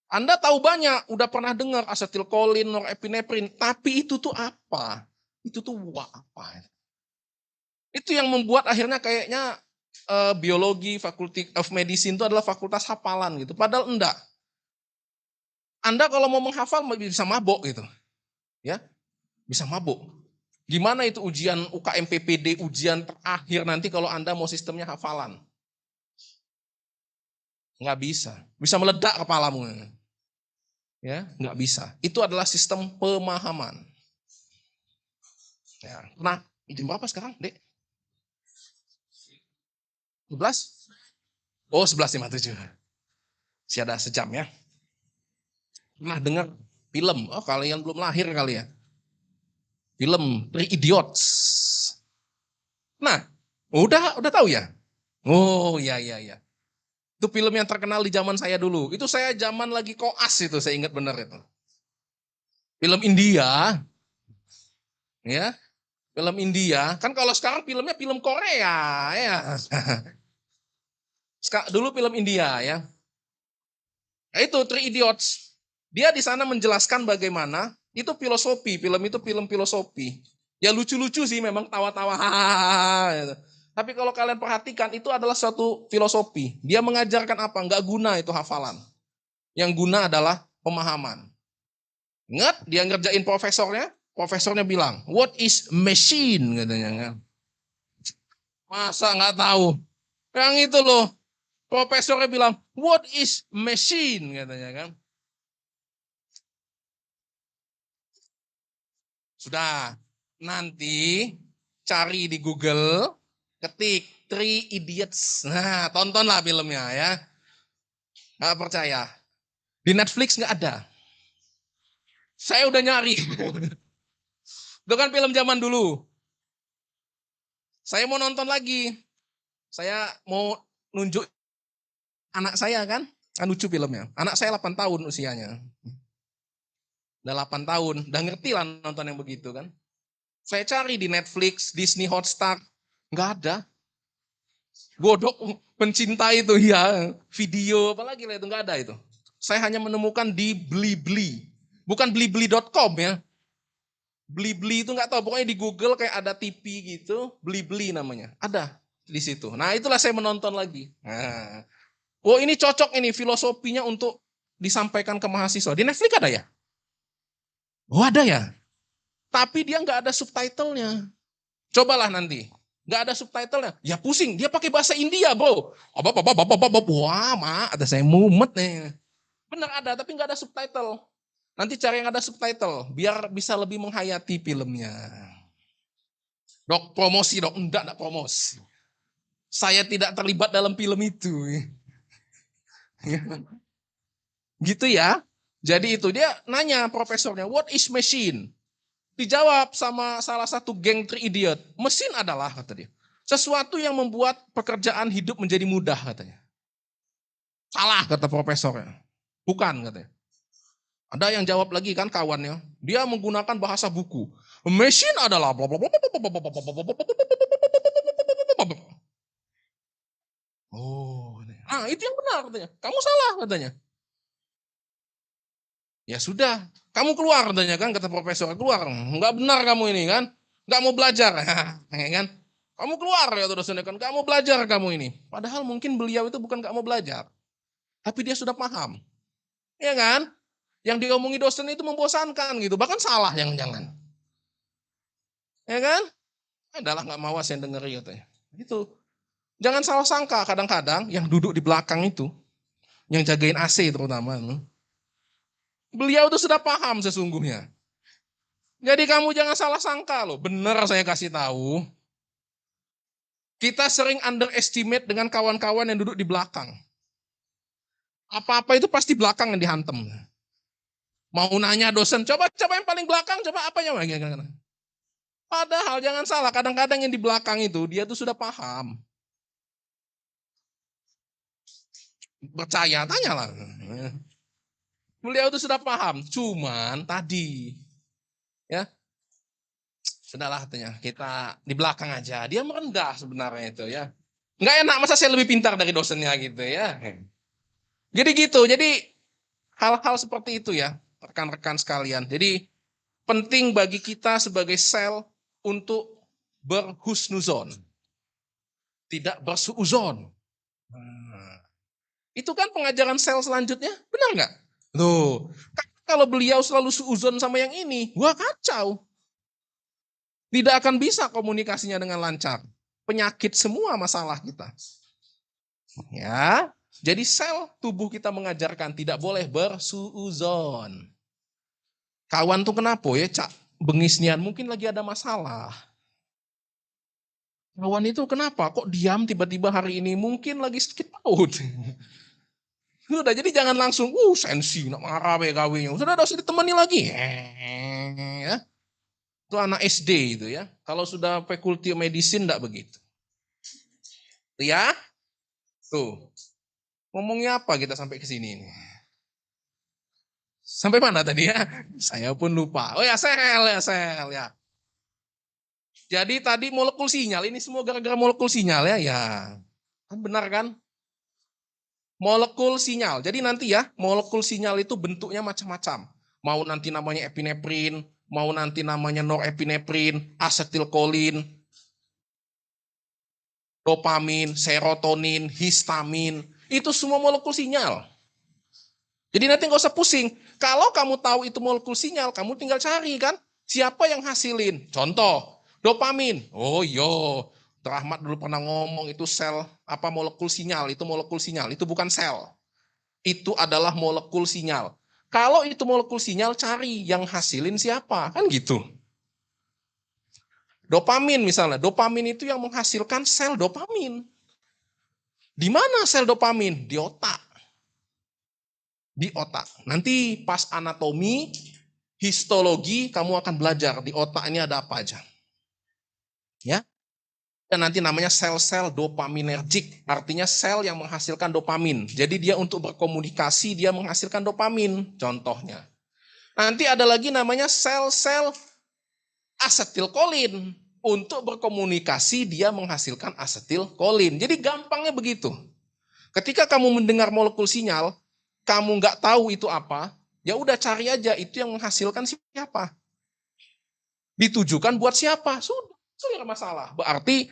Speaker 1: Anda tahu banyak, udah pernah dengar asetilkolin, norepinefrin. Tapi itu tuh apa? Itu tuh apa? Itu yang membuat akhirnya kayaknya biologi, Faculty of Medicine itu adalah fakultas hafalan gitu. Padahal enggak. Anda kalau mau menghafal bisa mabok gitu. Ya, bisa mabok. Gimana itu ujian UKM PPD, ujian terakhir nanti kalau Anda mau sistemnya hafalan? Enggak bisa. Bisa meledak kepalamu. Ya, enggak bisa. Itu adalah sistem pemahaman. Ya. Nah, jam berapa sekarang, Dek? 11? Oh, 11.57. Masih ada sejam ya. Pernah dengar film? Oh, kalian belum lahir kali ya. Film Three Idiots. Nah, udah tahu ya? Oh, iya iya iya. Itu film yang terkenal di zaman saya dulu. Itu saya zaman lagi koas itu, saya ingat benar itu. Film India, ya. Film India. Kan kalau sekarang filmnya film Korea, ya. Dulu film India, ya. Nah, itu Three Idiots. Dia di sana menjelaskan bagaimana itu filosofi, film itu film filosofi. Ya lucu-lucu sih memang tawa-tawa. Gitu. Tapi kalau kalian perhatikan itu adalah suatu filosofi. Dia mengajarkan apa? Enggak guna itu hafalan. Yang guna adalah pemahaman. Ingat dia ngerjain profesornya? Profesornya bilang, what is machine? Katanya kan. Masa nggak tahu? Yang itu loh. Profesornya bilang, what is machine? Katanya kan. Sudah. Nanti cari di Google, ketik Three Idiots. Nah, tontonlah filmnya ya. Nggak percaya. Di Netflix nggak ada. Saya udah nyari. Itu kan film zaman dulu. Saya mau nonton lagi. Saya mau nunjuk anak saya kan. Kan lucu filmnya. Anak saya 8 tahun usianya. Udah 8 tahun. Udah ngerti lah nonton yang begitu kan. Saya cari di Netflix, Disney Hotstar. Nggak ada. Godok pencinta itu ya. Video apalagi lah itu nggak ada itu. Saya hanya menemukan di Blibli. Bukan blibli.com ya. Blibli itu nggak tahu. Pokoknya di Google kayak ada TV gitu. Blibli namanya. Ada di situ. Nah itulah saya menonton lagi. Nah, oh ini cocok ini filosofinya untuk disampaikan ke mahasiswa. Di Netflix ada ya? Oh ada ya. Tapi dia nggak ada subtitlenya. Cobalah nanti. Nggak ada subtitlenya. Ya pusing. Dia pakai bahasa India bro. Wah mak. Ada saya mumet nih. Benar ada tapi nggak ada subtitle. Nanti cari yang ada subtitle. Biar bisa lebih menghayati filmnya. Dok promosi dok. Enggak promosi. Saya tidak terlibat dalam film itu. Gitu ya. Jadi itu dia nanya profesornya, what is machine? Dijawab sama salah satu geng three idiot. Mesin adalah, kata dia, sesuatu yang membuat pekerjaan hidup menjadi mudah, katanya. Salah, kata profesornya. Bukan, katanya. Ada yang jawab lagi kan kawannya. Dia menggunakan bahasa buku. Mesin adalah oh, nah itu yang benar katanya. Kamu salah katanya. Ya sudah, kamu keluar katanya kan, kata profesor, keluar. Enggak benar kamu ini kan, enggak mau belajar, ya kan? Kamu keluar ya dosennya kan, kamu belajar kamu ini. Padahal mungkin beliau itu bukan enggak mau belajar, tapi dia sudah paham, ya kan? Yang diomongi dosen itu membosankan gitu, bahkan salah jangan-jangan, ya kan? Adalah nggak mawas yang dengerin katanya. Itu jangan salah sangka, kadang-kadang yang duduk di belakang itu, yang jagain AC terutama, beliau itu sudah paham sesungguhnya. Jadi kamu jangan salah sangka loh. Benar saya kasih tahu. Kita sering underestimate dengan kawan-kawan yang duduk di belakang. Apa-apa itu pasti belakang yang dihantem. Mau nanya dosen, coba yang paling belakang, coba apa ya? Padahal jangan salah, kadang-kadang yang di belakang itu dia tuh sudah paham. Percaya, tanyalah. Beliau itu sudah paham, cuman tadi ya sudahlah katanya, kita di belakang aja. Dia merendah sebenarnya itu ya. Nggak enak, masa saya lebih pintar dari dosennya gitu ya. Jadi gitu, jadi hal-hal seperti itu ya, rekan-rekan sekalian. Jadi penting bagi kita sebagai sel untuk berhusnuzon, tidak bersuuzon. Nah, itu kan pengajaran sel selanjutnya, benar nggak? Loh, kalau beliau selalu suuzon sama yang ini, wah kacau. Tidak akan bisa komunikasinya dengan lancar. Penyakit semua masalah kita. Ya, jadi sel tubuh kita mengajarkan tidak boleh bersuuzon. Kawan tuh kenapa ya, Cak? Bengisnian mungkin lagi ada masalah. Kawan itu kenapa? Kok diam tiba-tiba hari ini? Mungkin lagi sakit paut. Sudah, jadi jangan langsung, sensi, nak marah BKW-nya. Sudah, harus ditemani lagi. Ya. Itu anak SD itu ya. Kalau sudah fakulti medicine enggak begitu. Tuh ya. Tuh. Ngomongnya apa kita sampai ke sini ini? Sampai mana tadi ya? Saya pun lupa. Oh ya, sel ya. Jadi tadi molekul sinyal, ini semua gara-gara molekul sinyal ya. Ya. Kan benar kan? Molekul sinyal. Jadi nanti ya, molekul sinyal itu bentuknya macam-macam. Mau nanti namanya epinefrin, mau nanti namanya norepinefrin, asetilkolin, dopamin, serotonin, histamin. Itu semua molekul sinyal. Jadi nanti nggak usah pusing. Kalau kamu tahu itu molekul sinyal, kamu tinggal cari kan. Siapa yang hasilin? Contoh, dopamin. Oh iya, Rahmat dulu pernah ngomong itu sel apa molekul sinyal. Itu molekul sinyal, itu bukan sel. Itu adalah molekul sinyal. Kalau itu molekul sinyal, cari yang hasilin siapa. Kan gitu. Dopamin misalnya, dopamin itu yang menghasilkan sel dopamin. Di mana sel dopamin? Di otak. Di otak. Nanti pas anatomi, histologi, kamu akan belajar di otak ini ada apa aja. Ya. Dan nanti namanya sel-sel dopaminergik, artinya sel yang menghasilkan dopamin. Jadi dia untuk berkomunikasi, dia menghasilkan dopamin, contohnya. Nanti ada lagi namanya sel-sel asetilkolin. Untuk berkomunikasi, dia menghasilkan asetilkolin. Jadi gampangnya begitu. Ketika kamu mendengar molekul sinyal, kamu nggak tahu itu apa, ya udah cari aja itu yang menghasilkan siapa. Ditujukan buat siapa, sudah clear masalah. Berarti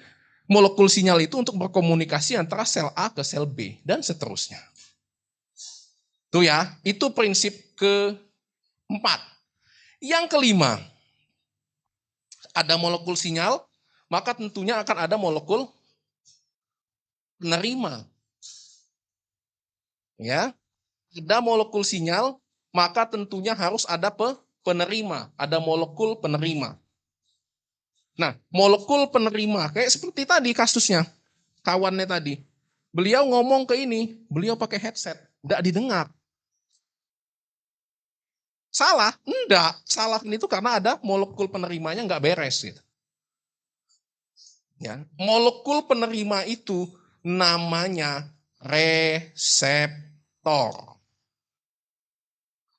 Speaker 1: molekul sinyal itu untuk berkomunikasi antara sel A ke sel B, dan seterusnya. Tuh ya, itu prinsip keempat. Yang kelima, ada molekul sinyal, maka tentunya akan ada molekul penerima. Ya, ada molekul sinyal, maka tentunya harus ada penerima, ada molekul penerima. Nah, molekul penerima, kayak seperti tadi kasusnya, kawannya tadi. Beliau ngomong ke ini, beliau pakai headset, nggak didengar. Salah? Enggak. Salah itu karena ada molekul penerimanya nggak beres. Gitu. Ya. Molekul penerima itu namanya reseptor.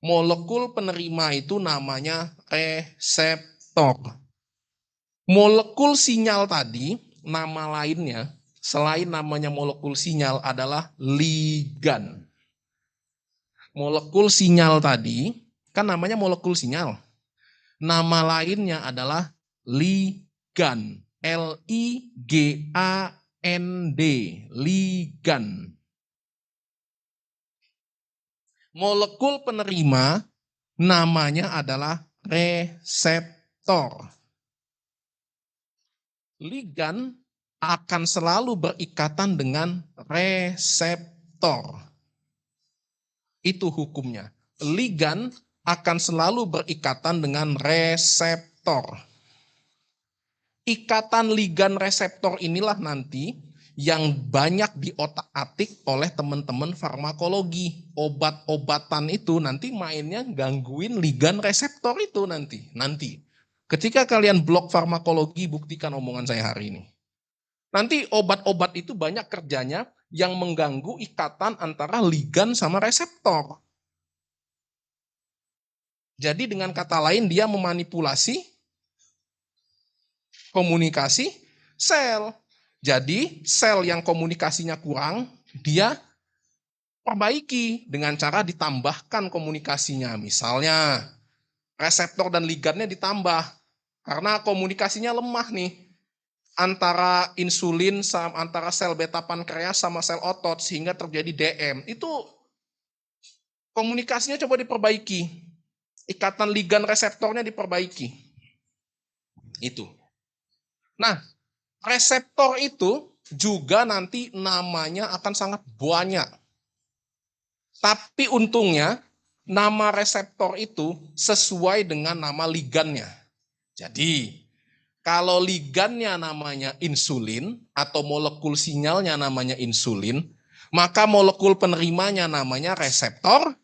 Speaker 1: Molekul penerima itu namanya reseptor. Molekul sinyal tadi, nama lainnya, selain namanya molekul sinyal adalah ligan. Molekul sinyal tadi, kan namanya molekul sinyal. Nama lainnya adalah ligan. L-I-G-A-N-D. Ligan. Molekul penerima namanya adalah reseptor. Ligan akan selalu berikatan dengan reseptor. Itu hukumnya. Ligan akan selalu berikatan dengan reseptor. Ikatan ligan reseptor inilah nanti yang banyak diotak-atik oleh teman-teman farmakologi. Obat-obatan itu nanti mainnya gangguin ligan reseptor itu nanti. Ketika kalian blok farmakologi, buktikan omongan saya hari ini. Nanti obat-obat itu banyak kerjanya yang mengganggu ikatan antara ligan sama reseptor. Jadi dengan kata lain dia memanipulasi komunikasi sel. Jadi sel yang komunikasinya kurang, dia perbaiki dengan cara ditambahkan komunikasinya. Misalnya reseptor dan ligannya ditambah karena komunikasinya lemah nih antara insulin sama antara sel beta pankreas sama sel otot sehingga terjadi DM. Itu komunikasinya coba diperbaiki. Ikatan ligan reseptornya diperbaiki. Itu. Nah, reseptor itu juga nanti namanya akan sangat banyak. Tapi untungnya nama reseptor itu sesuai dengan nama ligannya. Jadi, kalau ligannya namanya insulin atau molekul sinyalnya namanya insulin, maka molekul penerimanya namanya reseptor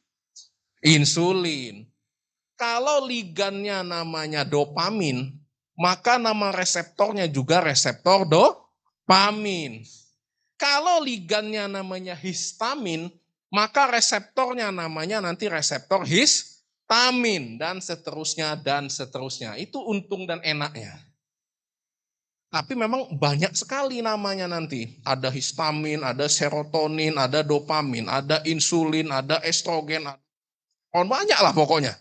Speaker 1: insulin. Kalau ligannya namanya dopamin, maka nama reseptornya juga reseptor dopamin. Kalau ligannya namanya histamin, maka reseptornya namanya nanti reseptor histamin, dan seterusnya, dan seterusnya. Itu untung dan enaknya. Tapi memang banyak sekali namanya nanti. Ada histamin, ada serotonin, ada dopamin, ada insulin, ada estrogen. Banyak lah pokoknya.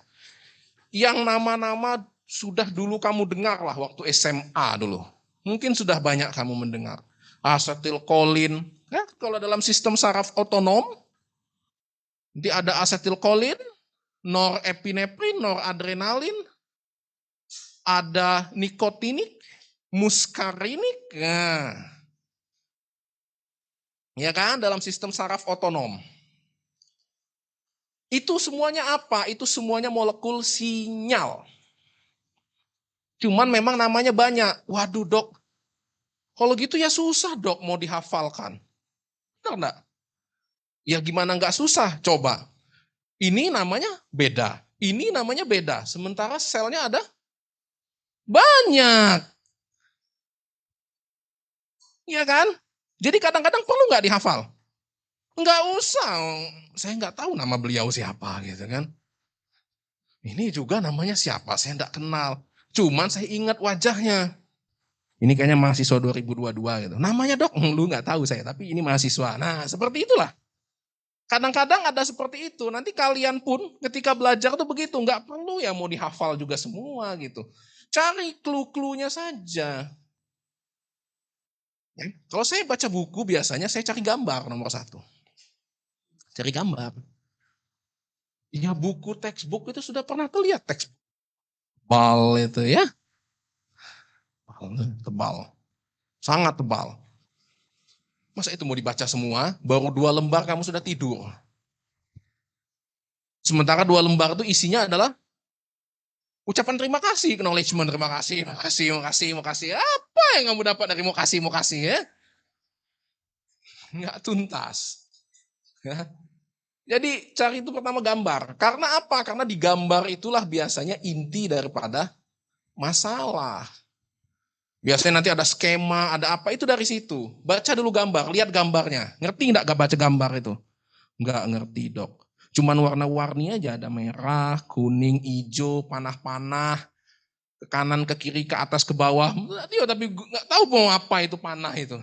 Speaker 1: Yang nama-nama sudah dulu kamu dengar lah waktu SMA dulu. Mungkin sudah banyak kamu mendengar. Asetilkolin. Ya, kalau dalam sistem saraf otonom, nanti ada asetilkolin, norepinefrin, noradrenalin, ada nikotinik, muskarinik. Nah, ya kan, dalam sistem saraf otonom. Itu semuanya apa? Itu semuanya molekul sinyal. Cuman memang namanya banyak. Waduh dok, kalau gitu ya susah dok mau dihafalkan. Benar enggak? Ya gimana nggak susah? Coba. Ini namanya beda. Ini namanya beda. Sementara selnya ada banyak. Iya kan? Jadi kadang-kadang perlu nggak dihafal? Nggak usah. Saya nggak tahu nama beliau siapa gitu kan. Ini juga namanya siapa? Saya nggak kenal. Cuman saya ingat wajahnya. Ini kayaknya mahasiswa 2022 gitu. Namanya dok, lu nggak tahu saya, tapi ini mahasiswa. Nah, seperti itulah. Kadang-kadang ada seperti itu. Nanti kalian pun ketika belajar tuh begitu. Nggak perlu ya mau dihafal juga semua gitu. Cari clue-cluenya saja. Ya, kalau saya baca buku biasanya saya cari gambar nomor satu. Cari gambar. Ya buku textbook itu sudah pernah terlihat textbook. Tebal itu ya. Tebal. Sangat tebal. Masa itu mau dibaca semua, baru 2 lembar kamu sudah tidur. Sementara 2 lembar itu isinya adalah ucapan terima kasih, acknowledgement, terima kasih, makasih, makasih, makasih. Apa yang kamu dapat dari makasih, makasih ya? Nggak tuntas. Ya. Jadi cari itu pertama gambar. Karena apa? Karena di gambar itulah biasanya inti daripada masalah. Biasanya nanti ada skema, ada apa, itu dari situ. Baca dulu gambar, lihat gambarnya. Ngerti nggak baca gambar itu? Nggak ngerti dok. Cuman warna-warni aja, ada merah, kuning, hijau, panah-panah. Ke kanan, ke kiri, ke atas, ke bawah. Tapi nggak tahu mau apa itu panah itu.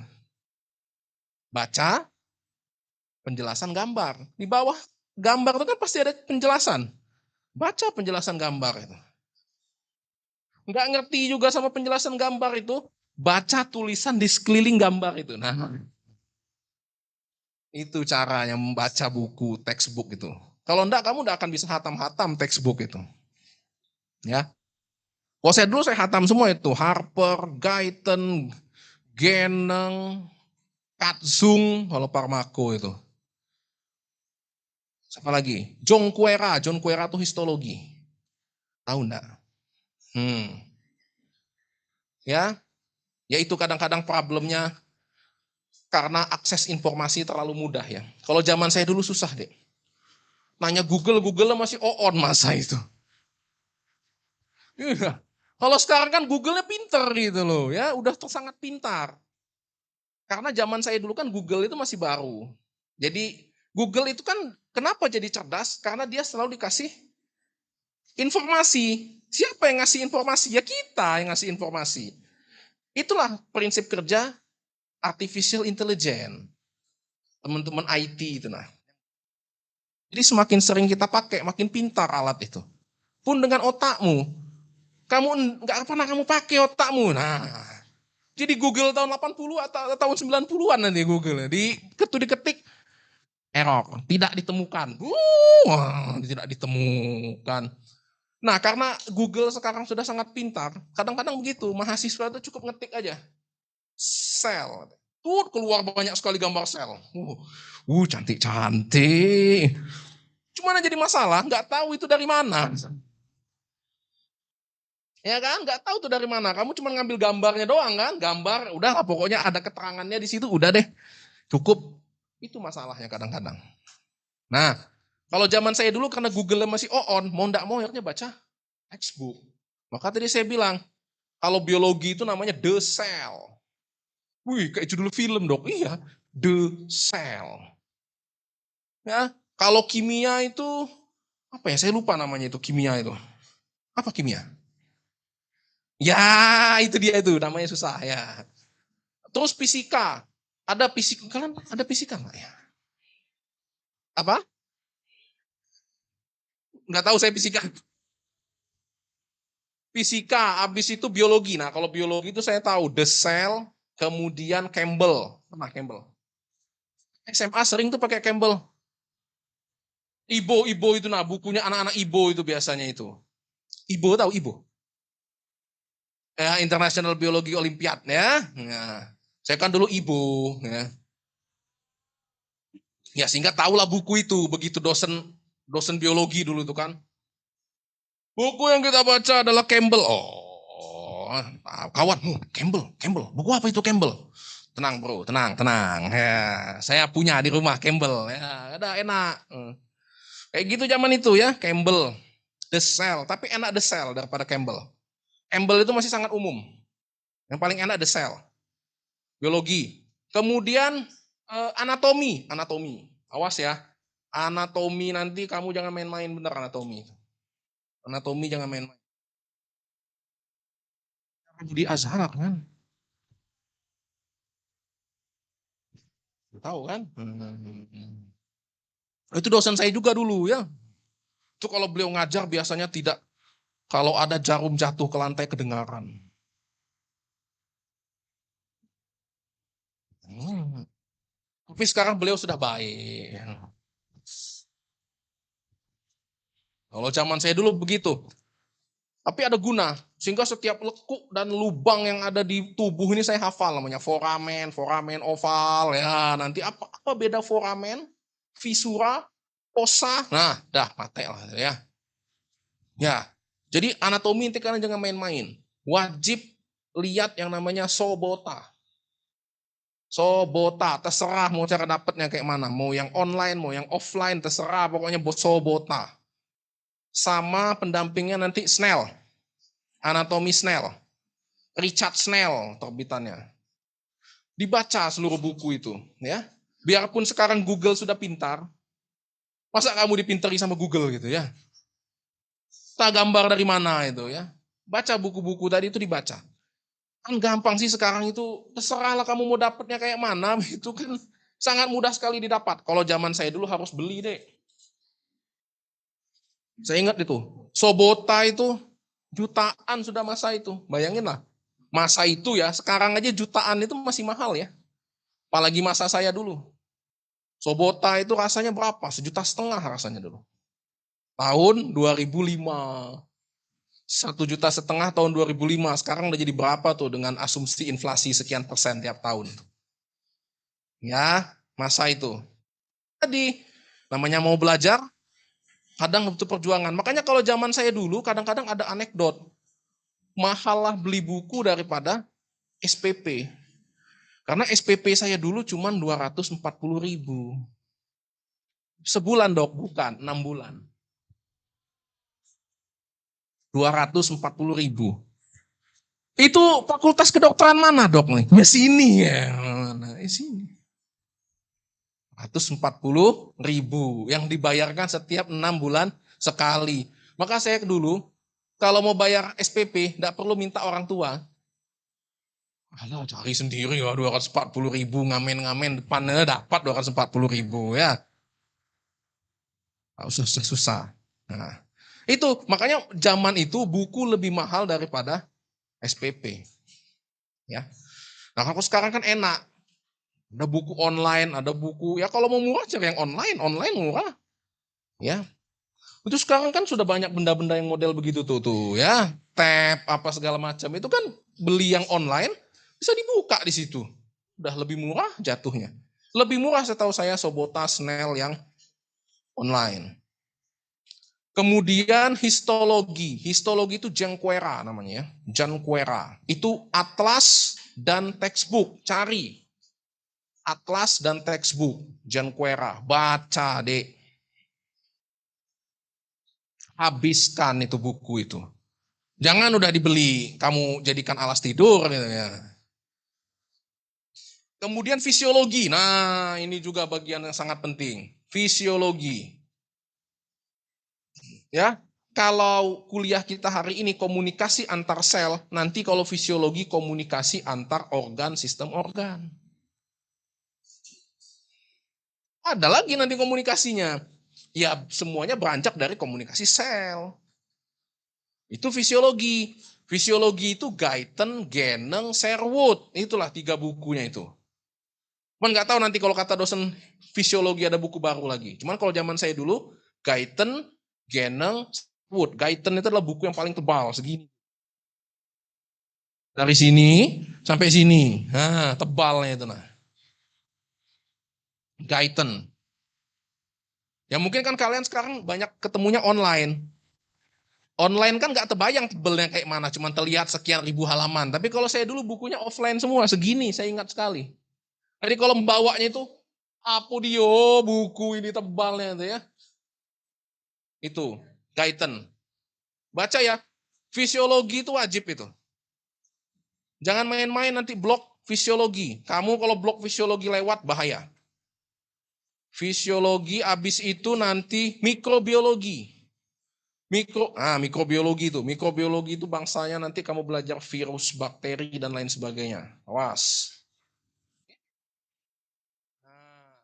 Speaker 1: Baca penjelasan gambar. Di bawah gambar itu kan pasti ada penjelasan. Baca penjelasan gambar itu. Nggak ngerti juga sama penjelasan gambar itu, baca tulisan di sekeliling gambar itu. Nah, itu caranya membaca buku, textbook itu. Kalau enggak, kamu enggak akan bisa hatam-hatam textbook itu. Ya. Kalau saya dulu saya hatam semua itu. Harper, Guyton, Geneng, Katzung, kalau Parmako itu. Siapa lagi? John Kuera itu histologi. Tahu enggak? Ya, ya itu kadang-kadang problemnya karena akses informasi terlalu mudah ya. Kalau zaman saya dulu susah deh. Nanya Google masih on masa itu. Iya. Kalau sekarang kan Google-nya pinter gitu loh ya, udah sangat pintar. Karena zaman saya dulu kan Google itu masih baru. Jadi Google itu kan kenapa jadi cerdas? Karena dia selalu dikasih informasi. Siapa yang ngasih informasi? Ya kita yang ngasih informasi. Itulah prinsip kerja artificial intelligence. Teman-teman IT itu nah. Jadi semakin sering kita pakai, makin pintar alat itu. Pun dengan otakmu. Kamu nggak pernah kamu pakai otakmu. Nah, jadi Google tahun 80 atau tahun 90-an nanti Google. Diketik error, tidak ditemukan. Tidak ditemukan. Nah, karena Google sekarang sudah sangat pintar, kadang-kadang begitu, mahasiswa itu cukup ngetik aja. Sel. Tuh keluar banyak sekali gambar sel. Cantik-cantik. Cuman yang jadi masalah, nggak tahu itu dari mana. Ya kan, nggak tahu tuh dari mana. Kamu cuma ngambil gambarnya doang kan, gambar, udah lah pokoknya ada keterangannya di situ, udah deh, cukup. Itu masalahnya kadang-kadang. Nah, kalau zaman saya dulu karena Google masih on, mau nggak mau akhirnya baca textbook. Maka tadi saya bilang, kalau biologi itu namanya The Cell. Wih, kayak judul film dok. Iya, The Cell. Ya, kalau kimia itu apa ya? Saya lupa namanya itu kimia itu. Apa kimia? Ya, itu dia itu namanya susah ya. Terus fisika. Ada fisika, kalian ada fisika nggak ya? Apa? Nggak tahu saya fisika. Fisika, habis itu biologi. Nah, kalau biologi itu saya tahu The Cell, kemudian Campbell. Pernah Campbell? SMA sering tuh pakai Campbell. Ibo itu nah bukunya anak-anak Ibo itu biasanya itu. Ibo tahu Ibo? Ya, International Biology Olympiad ya. Nah, saya kan dulu Ibo ya. Ya sehingga tahulah buku itu begitu dosen biologi dulu itu kan. Buku yang kita baca adalah Campbell. Oh, Kawan, Campbell. Buku apa itu Campbell? Tenang bro, tenang. Ya, saya punya di rumah Campbell. Ya, ada enak. Kayak gitu zaman itu ya, Campbell, The Cell. Tapi enak The Cell daripada Campbell. Campbell itu masih sangat umum. Yang paling enak The Cell. Biologi. Kemudian anatomi. Awas ya. Anatomi nanti kamu jangan main-main bener anatomi. Anatomi jangan main-main. Di Azhar kan. Tahu kan? Itu dosen saya juga dulu ya. Itu kalau beliau ngajar biasanya tidak, kalau ada jarum jatuh ke lantai kedengaran. Tapi sekarang beliau sudah baik. Kalau zaman saya dulu begitu. Tapi ada guna. Sehingga setiap lekuk dan lubang yang ada di tubuh ini saya hafal. Namanya foramen oval. Ya, nanti apa beda foramen, visura, fossa. Nah, dah mati lah ya. Ya, jadi anatomi inti kalian jangan main-main. Wajib lihat yang namanya sobota. Sobota, terserah mau cara dapatnya kayak mana. Mau yang online, mau yang offline, terserah. Pokoknya sobota. Sama pendampingnya nanti Snell. Anatomi Snell. Richard Snell terbitannya. Dibaca seluruh buku itu. Ya. Biarpun sekarang Google sudah pintar. Masa kamu dipintari sama Google gitu ya. Tak gambar dari mana itu ya. Baca buku-buku tadi itu dibaca. Kan gampang sih sekarang itu, terserahlah kamu mau dapatnya kayak mana, itu kan sangat mudah sekali didapat. Kalau zaman saya dulu harus beli deh. Saya ingat itu, Sobota itu jutaan sudah masa itu, bayangin lah. Masa itu ya, sekarang aja jutaan itu masih mahal ya. Apalagi masa saya dulu. Sobota itu rasanya berapa? 1,5 juta rasanya dulu. Tahun 2005. 1,5 juta tahun 2005. Sekarang udah jadi berapa tuh dengan asumsi inflasi sekian persen tiap tahun. Ya, masa itu. Tadi, namanya mau belajar, kadang butuh perjuangan. Makanya kalau zaman saya dulu, kadang-kadang ada anekdot. Mahal lah beli buku daripada SPP. Karena SPP saya dulu cuma 240.000. Sebulan dok, bukan, 6 bulan. 240.000. Itu fakultas kedokteran mana dok nih? Ya sini ya. Nah, sini. 140.000 yang dibayarkan setiap 6 bulan sekali. Maka saya dulu kalau mau bayar SPP tidak perlu minta orang tua. Alah, cari sendiri ya 240.000 ngamen-ngamen depannya dapat 240.000 ya. Susah. Nah, itu makanya zaman itu buku lebih mahal daripada SPP. Ya. Nah, kalau sekarang kan enak. Ada buku online, ada buku, ya kalau mau murah cari yang online murah. Ya. Itu sekarang kan sudah banyak benda-benda yang model begitu tuh ya. Tab apa segala macam itu kan beli yang online bisa dibuka di situ. Udah lebih murah jatuhnya. Lebih murah setahu saya Sobota Snell yang online. Kemudian histologi. Histologi itu Janquera namanya ya. Janquera. Itu atlas dan textbook. Cari. Atlas dan textbook. Janquera. Baca deh. Habiskan itu buku itu. Jangan udah dibeli, kamu jadikan alas tidur gitu ya. Kemudian fisiologi. Nah, ini juga bagian yang sangat penting. Fisiologi. Ya, kalau kuliah kita hari ini komunikasi antar sel, nanti kalau fisiologi komunikasi antar organ, sistem organ. Ada lagi nanti komunikasinya. Ya, semuanya beranjak dari komunikasi sel. Itu fisiologi. Fisiologi itu Guyton, Geneng, Sherwood. Itulah 3 bukunya itu. Cuman nggak tahu nanti kalau kata dosen fisiologi ada buku baru lagi. Cuman kalau zaman saya dulu, Guyton, Geneng, Wood. Guyton itu adalah buku yang paling tebal, segini. Dari sini sampai sini. Nah, tebalnya itu nah. Guyton. Ya mungkin kan kalian sekarang banyak ketemunya online. Online kan nggak terbayang tebelnya kayak mana, cuma terlihat sekian ribu halaman. Tapi kalau saya dulu bukunya offline semua, segini saya ingat sekali. Jadi kalau membawanya itu, apa dia buku ini tebalnya itu ya. Itu, Guyton. Baca ya, fisiologi itu wajib itu. Jangan main-main nanti blok fisiologi. Kamu kalau blok fisiologi lewat, bahaya. Fisiologi, abis itu nanti mikrobiologi. Mikrobiologi itu. Mikrobiologi itu bangsanya nanti kamu belajar virus, bakteri, dan lain sebagainya. Awas. Nah,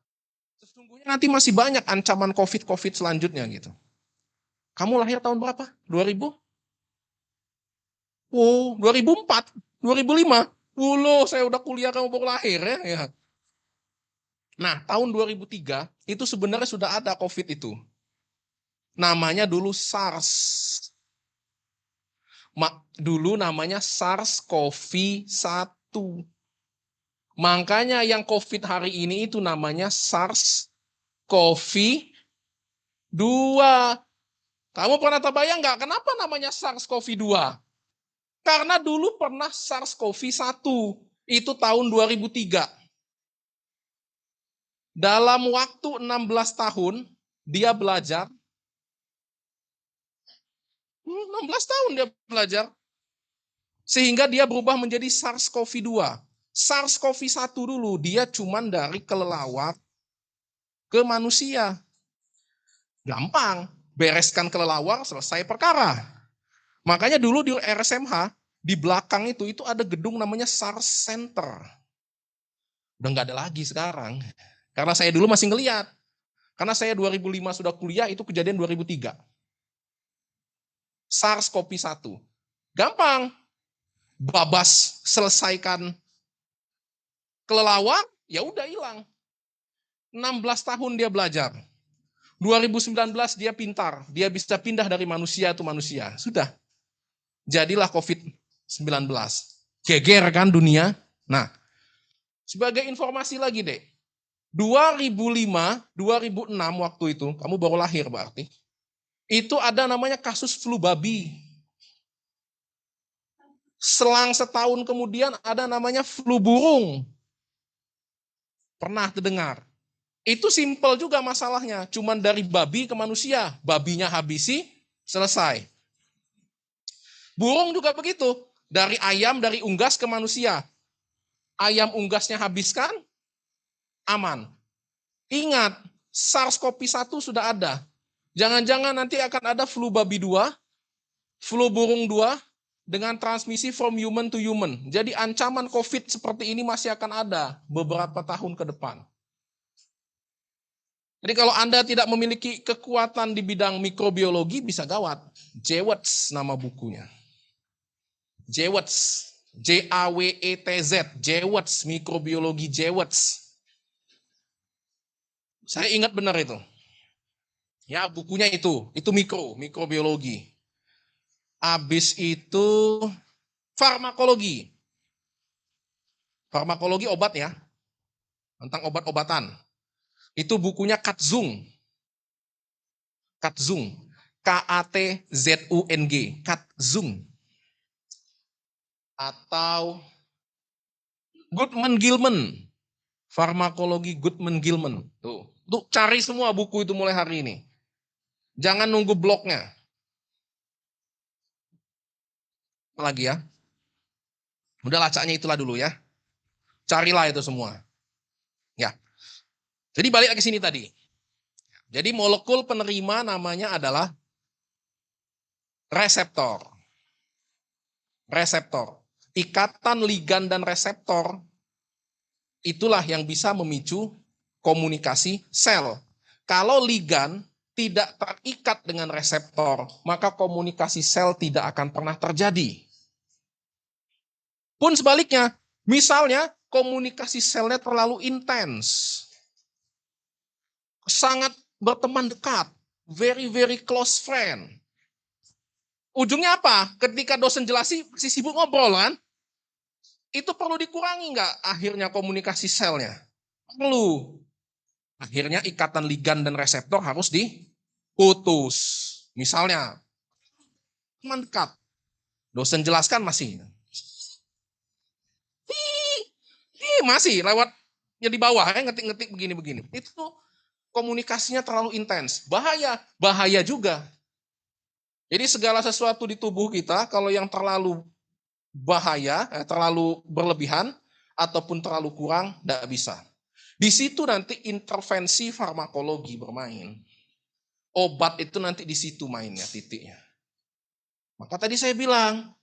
Speaker 1: sesungguhnya nanti masih banyak ancaman COVID selanjutnya gitu. Kamu lahir tahun berapa? 2000? Oh, 2004, 2005. Wulo, saya udah kuliah kamu baru lahir ya. Nah, tahun 2003 itu sebenarnya sudah ada COVID itu. Namanya dulu SARS. Dulu namanya SARS-CoV-1. Makanya yang COVID hari ini itu namanya SARS-CoV-2. Kamu pernah terbayang nggak kenapa namanya SARS-CoV-2? Karena dulu pernah SARS-CoV-1. Itu tahun 2003. Dalam waktu 16 tahun, dia belajar. 16 tahun dia belajar. Sehingga dia berubah menjadi SARS-CoV-2. SARS-CoV-1 dulu, dia cuman dari kelelawar ke manusia. Gampang, bereskan kelelawar, selesai perkara. Makanya dulu di RSMH, di belakang itu ada gedung namanya SARS Center. Udah nggak ada lagi sekarang. Karena saya dulu masih ngeliat. Karena saya 2005 sudah kuliah, itu kejadian 2003. SARS-CoV-1. Gampang. Babas, selesaikan kelelawar, ya udah hilang. 16 tahun dia belajar. 2019 dia pintar. Dia bisa pindah dari manusia ke manusia. Sudah. Jadilah COVID-19. Geger kan dunia. Nah, sebagai informasi lagi deh. 2005, 2006 waktu itu, kamu baru lahir berarti. Itu ada namanya kasus flu babi. Selang setahun kemudian ada namanya flu burung. Pernah terdengar? Itu simpel juga masalahnya. Cuman dari babi ke manusia. Babinya habisi, selesai. Burung juga begitu. Dari ayam, dari unggas ke manusia. Ayam unggasnya habiskan, aman. Ingat, SARS-CoV-1 sudah ada. Jangan-jangan nanti akan ada flu babi 2, flu burung 2, dengan transmisi from human to human. Jadi ancaman COVID seperti ini masih akan ada beberapa tahun ke depan. Jadi kalau Anda tidak memiliki kekuatan di bidang mikrobiologi, bisa gawat. Jewetz nama bukunya. Jewetz. Jawetz. Jewetz, mikrobiologi Jewetz. Saya ingat benar itu. Ya, bukunya itu mikrobiologi. Habis itu farmakologi. Farmakologi obat ya. Tentang obat-obatan. Itu bukunya Katzung. Katzung. Katzung. Katzung. Atau Goodman-Gilman. Farmakologi Goodman-Gilman. Tuh cari semua buku itu mulai hari ini. Jangan nunggu blognya. Apalagi ya. Udah lacaknya itulah dulu ya. Carilah itu semua. Ya. Jadi balik ke sini tadi. Jadi molekul penerima namanya adalah reseptor. Reseptor. Ikatan ligan dan reseptor itulah yang bisa memicu komunikasi sel. Kalau ligan tidak terikat dengan reseptor, maka komunikasi sel tidak akan pernah terjadi. Pun sebaliknya, misalnya komunikasi selnya terlalu intens, sangat berteman dekat, very very close friend. Ujungnya apa? Ketika dosen jelasin, si sibuk ngobrol kan? Itu perlu dikurangi nggak akhirnya komunikasi selnya? Perlu. Akhirnya ikatan ligan dan reseptor harus diputus. Misalnya, mendekat. Dosen jelaskan masih. Masih lewat ya di bawah ya ngetik-ngetik begini-begini. Itu tuh komunikasinya terlalu intens. Bahaya juga. Jadi segala sesuatu di tubuh kita kalau yang terlalu bahaya, terlalu berlebihan ataupun terlalu kurang tidak bisa. Di situ nanti intervensi farmakologi bermain. Obat itu nanti di situ mainnya titiknya. Maka tadi saya bilang,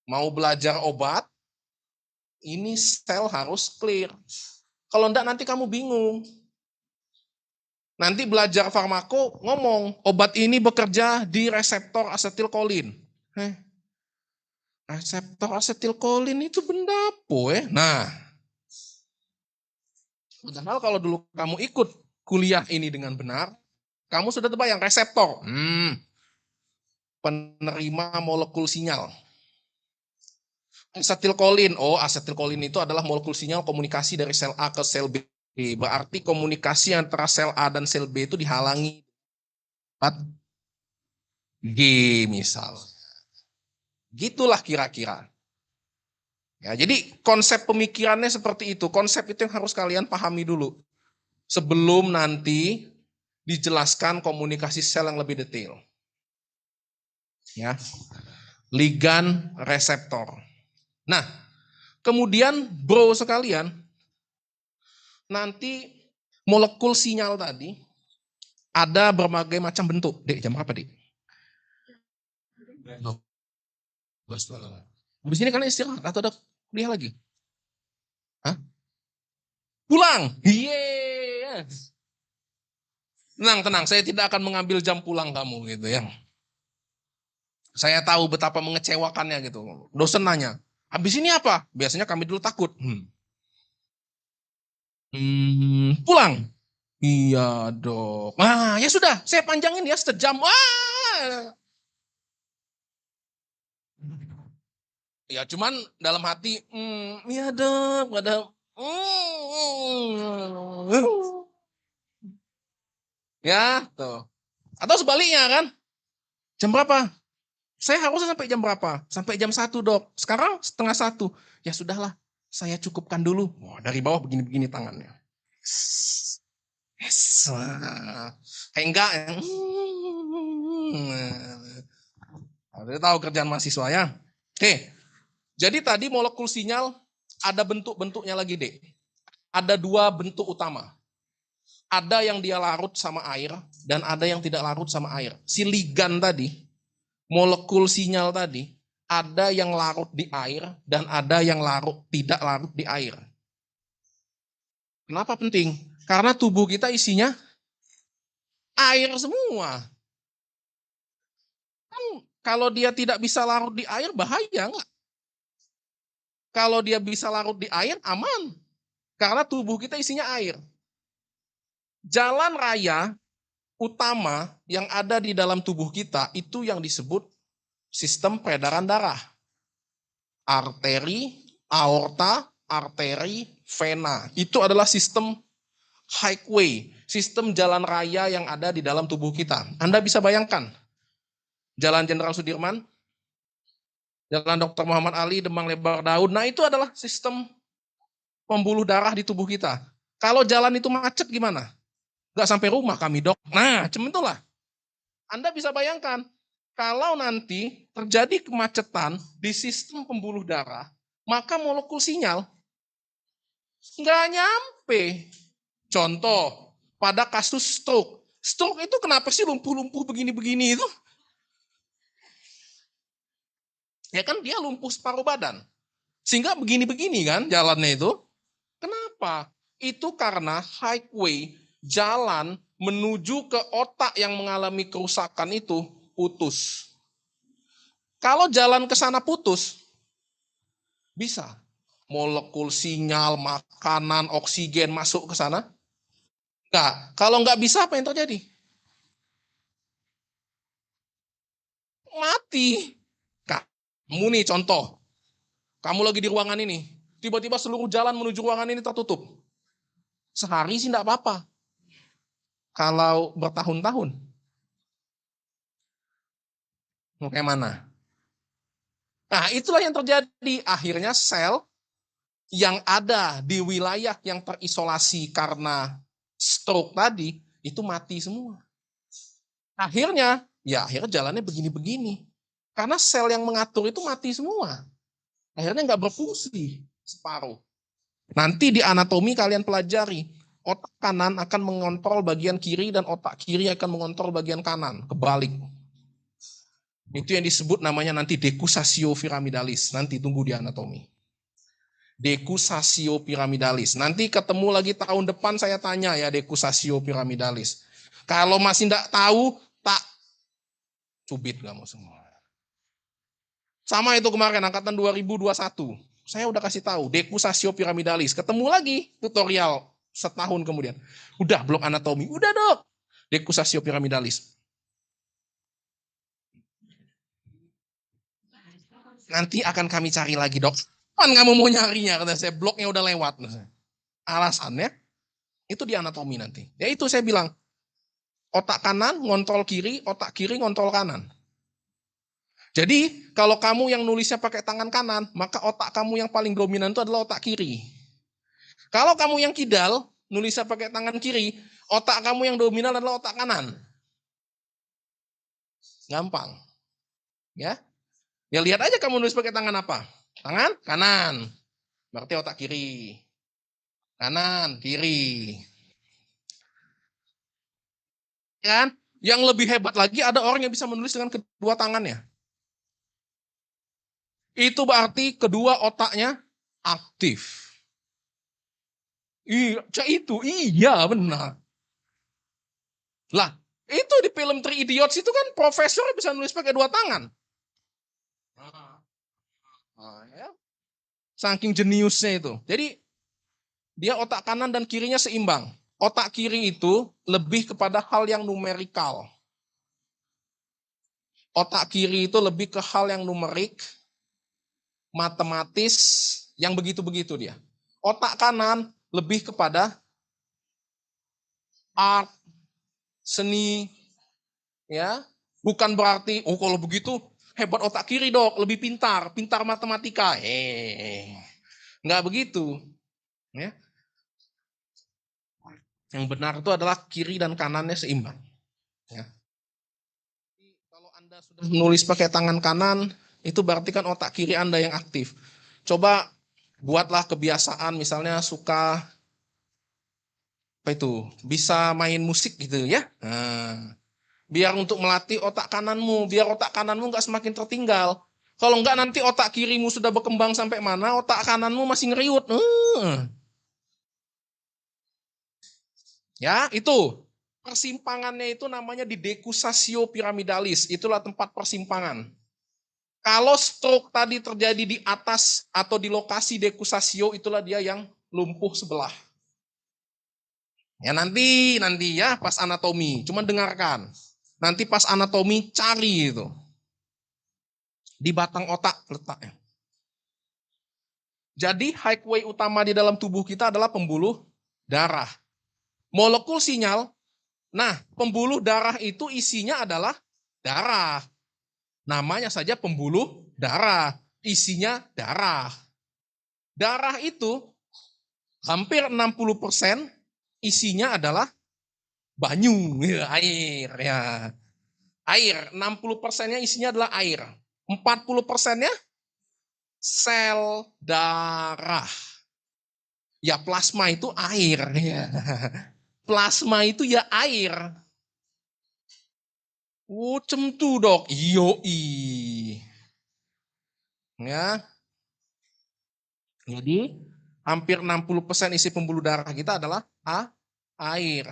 Speaker 1: mau belajar obat, ini sel harus clear. Kalau enggak nanti kamu bingung. Nanti belajar farmako ngomong, obat ini bekerja di reseptor asetilkolin. Reseptor asetilkolin itu benda apa ya? Nah, padahal kalau dulu kamu ikut kuliah ini dengan benar, kamu sudah terbayang reseptor. Penerima molekul sinyal. Asetilkolin. Oh, asetilkolin itu adalah molekul sinyal komunikasi dari sel A ke sel B. Berarti komunikasi antara sel A dan sel B itu dihalangi 4G misal. Gitulah kira-kira. Ya, jadi konsep pemikirannya seperti itu. Konsep itu yang harus kalian pahami dulu. Sebelum nanti dijelaskan komunikasi sel yang lebih detail. Ya. Ligan reseptor. Nah, kemudian bro sekalian, nanti molekul sinyal tadi ada berbagai macam bentuk. Dek, jam berapa, Dek? Habis ini kalian istirahat atau ada kuliah lagi? Hah? Pulang. Yes. Tenang, saya tidak akan mengambil jam pulang kamu gitu ya. Saya tahu betapa mengecewakannya gitu. Dosen nanya, habis ini apa? Biasanya kami dulu takut. Pulang. Iya dok. Nah ya sudah, saya panjangin ya sejam. Ya cuman dalam hati, iya dok, ada. Ya tuh. Atau sebaliknya kan? Jam berapa? Saya harusnya sampai jam berapa? Sampai jam 1 dok. Sekarang setengah 1. Ya sudahlah, saya cukupkan dulu. Wah, dari bawah begini-begini tangannya. Yes. Kayak enggak. Ada tahu kerjaan mahasiswa ya. Oke. Jadi tadi molekul sinyal ada bentuk-bentuknya lagi deh. Ada 2 bentuk utama. Ada yang dia larut sama air dan ada yang tidak larut sama air. Si ligan tadi, molekul sinyal tadi, ada yang larut di air dan ada yang tidak larut di air. Kenapa penting? Karena tubuh kita isinya air semua. Kan kalau dia tidak bisa larut di air bahaya nggak? Kalau dia bisa larut di air aman. Karena tubuh kita isinya air. Jalan raya utama yang ada di dalam tubuh kita itu yang disebut sistem peredaran darah. Arteri, aorta, arteri, vena. Itu adalah sistem highway, sistem jalan raya yang ada di dalam tubuh kita. Anda bisa bayangkan, Jalan Jenderal Sudirman, Jalan Dr. Muhammad Ali, Demang Lebar Daun. Nah itu adalah sistem pembuluh darah di tubuh kita. Kalau jalan itu macet gimana? Gak sampai rumah kami dok. Nah macam itulah. Anda bisa bayangkan, kalau nanti terjadi kemacetan di sistem pembuluh darah, maka molekul sinyal nggak nyampe. Contoh, pada kasus stroke. Stroke itu kenapa sih lumpuh-lumpuh begini-begini itu? Ya kan dia lumpuh separuh badan. Sehingga begini-begini kan jalannya itu. Kenapa? Itu karena highway, jalan menuju ke otak yang mengalami kerusakan itu putus. Kalau jalan ke sana putus, bisa. Molekul sinyal, makanan, oksigen masuk ke sana? Enggak. Kalau nggak bisa apa yang terjadi? Mati. Kamu nih contoh, kamu lagi di ruangan ini, tiba-tiba seluruh jalan menuju ruangan ini tertutup. Sehari sih enggak apa-apa. Kalau bertahun-tahun, mau kayak mana? Nah, itulah yang terjadi. Akhirnya sel yang ada di wilayah yang terisolasi karena stroke tadi, itu mati semua. Akhirnya jalannya begini-begini. Karena sel yang mengatur itu mati semua. Akhirnya nggak berfungsi separuh. Nanti di anatomi kalian pelajari, otak kanan akan mengontrol bagian kiri dan otak kiri akan mengontrol bagian kanan, kebalik. Itu yang disebut namanya nanti decussatio pyramidalis. Nanti tunggu di anatomi. Decussatio pyramidalis. Nanti ketemu lagi tahun depan saya tanya ya decussatio pyramidalis. Kalau masih tidak tahu, tak cubit kamu semua. Sama itu kemarin angkatan 2021. Saya udah kasih tahu decussatio pyramidalis. Ketemu lagi tutorial setahun kemudian. Udah blok anatomi. Udah dok. Decussatio pyramidalis. Nanti akan kami cari lagi dok. Kapan kamu mau nyarinya? Kata saya bloknya udah lewat. Alasannya itu di anatomi nanti. Ya itu saya bilang. Otak kanan ngontrol kiri, otak kiri ngontrol kanan. Jadi kalau kamu yang nulisnya pakai tangan kanan, maka otak kamu yang paling dominan itu adalah otak kiri. Kalau kamu yang kidal, nulisnya pakai tangan kiri, otak kamu yang dominan adalah otak kanan. Gampang. Ya. Ya lihat aja kamu nulis pakai tangan apa? Tangan kanan. Berarti otak kiri. Kanan, kiri. Kan? Yang lebih hebat lagi ada orang yang bisa menulis dengan kedua tangannya. Itu berarti kedua otaknya aktif. Iya benar. Lah, itu di film Three Idiots itu kan profesor bisa nulis pakai dua tangan. Ya. Saking jeniusnya itu. Jadi dia otak kanan dan kirinya seimbang. Otak kiri itu lebih kepada hal yang numerikal. Otak kiri itu lebih ke hal yang numerik, matematis, yang begitu-begitu dia. Otak kanan lebih kepada art, seni, ya. Bukan berarti, oh kalau begitu hebat otak kiri dok, lebih pintar matematika. Nggak begitu. Ya. Yang benar itu adalah kiri dan kanannya seimbang. Ya. Kalau Anda sudah menulis pakai tangan kanan, itu berarti kan otak kiri Anda yang aktif. Coba buatlah kebiasaan misalnya suka apa itu, bisa main musik gitu ya. Nah, biar untuk melatih otak kananmu, biar otak kananmu nggak semakin tertinggal. Kalau nggak nanti otak kirimu sudah berkembang sampai mana, otak kananmu masih ngeriut. Ya, itu. Persimpangannya itu namanya di decussatio pyramidalis. Itulah tempat persimpangan. Kalau stroke tadi terjadi di atas atau di lokasi decussatio, itulah dia yang lumpuh sebelah. Ya nanti ya pas anatomi, cuma dengarkan. Nanti pas anatomi cari itu. Di batang otak letaknya. Jadi highway utama di dalam tubuh kita adalah pembuluh darah. Molekul sinyal, nah pembuluh darah itu isinya adalah darah. Namanya saja pembuluh darah, isinya darah. Darah itu hampir 60% isinya adalah banyu, air ya. Air, 60%-nya isinya adalah air. 40%-nya sel darah. Ya plasma itu air ya. Plasma itu ya air. Cemtu dok. Yoi. Ya. Jadi hampir 60% isi pembuluh darah kita adalah air.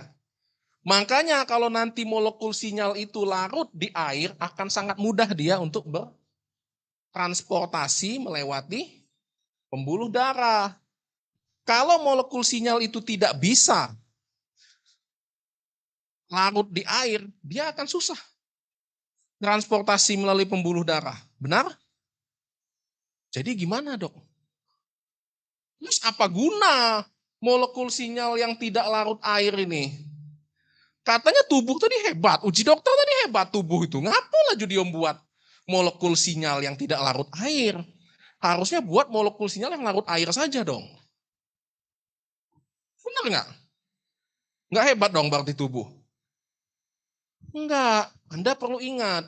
Speaker 1: Makanya kalau nanti molekul sinyal itu larut di air akan sangat mudah dia untuk bertransportasi melewati pembuluh darah. Kalau molekul sinyal itu tidak bisa larut di air, dia akan susah transportasi melalui pembuluh darah. Benar? Jadi gimana dok? Terus apa guna molekul sinyal yang tidak larut air ini? Katanya tubuh tadi hebat, uji dokter tadi hebat tubuh itu. Ngapalah Judium buat? molekul sinyal yang tidak larut air. Harusnya buat molekul sinyal yang larut air saja dong. Benar nggak? Nggak hebat dong berarti tubuh. Enggak, Anda perlu ingat.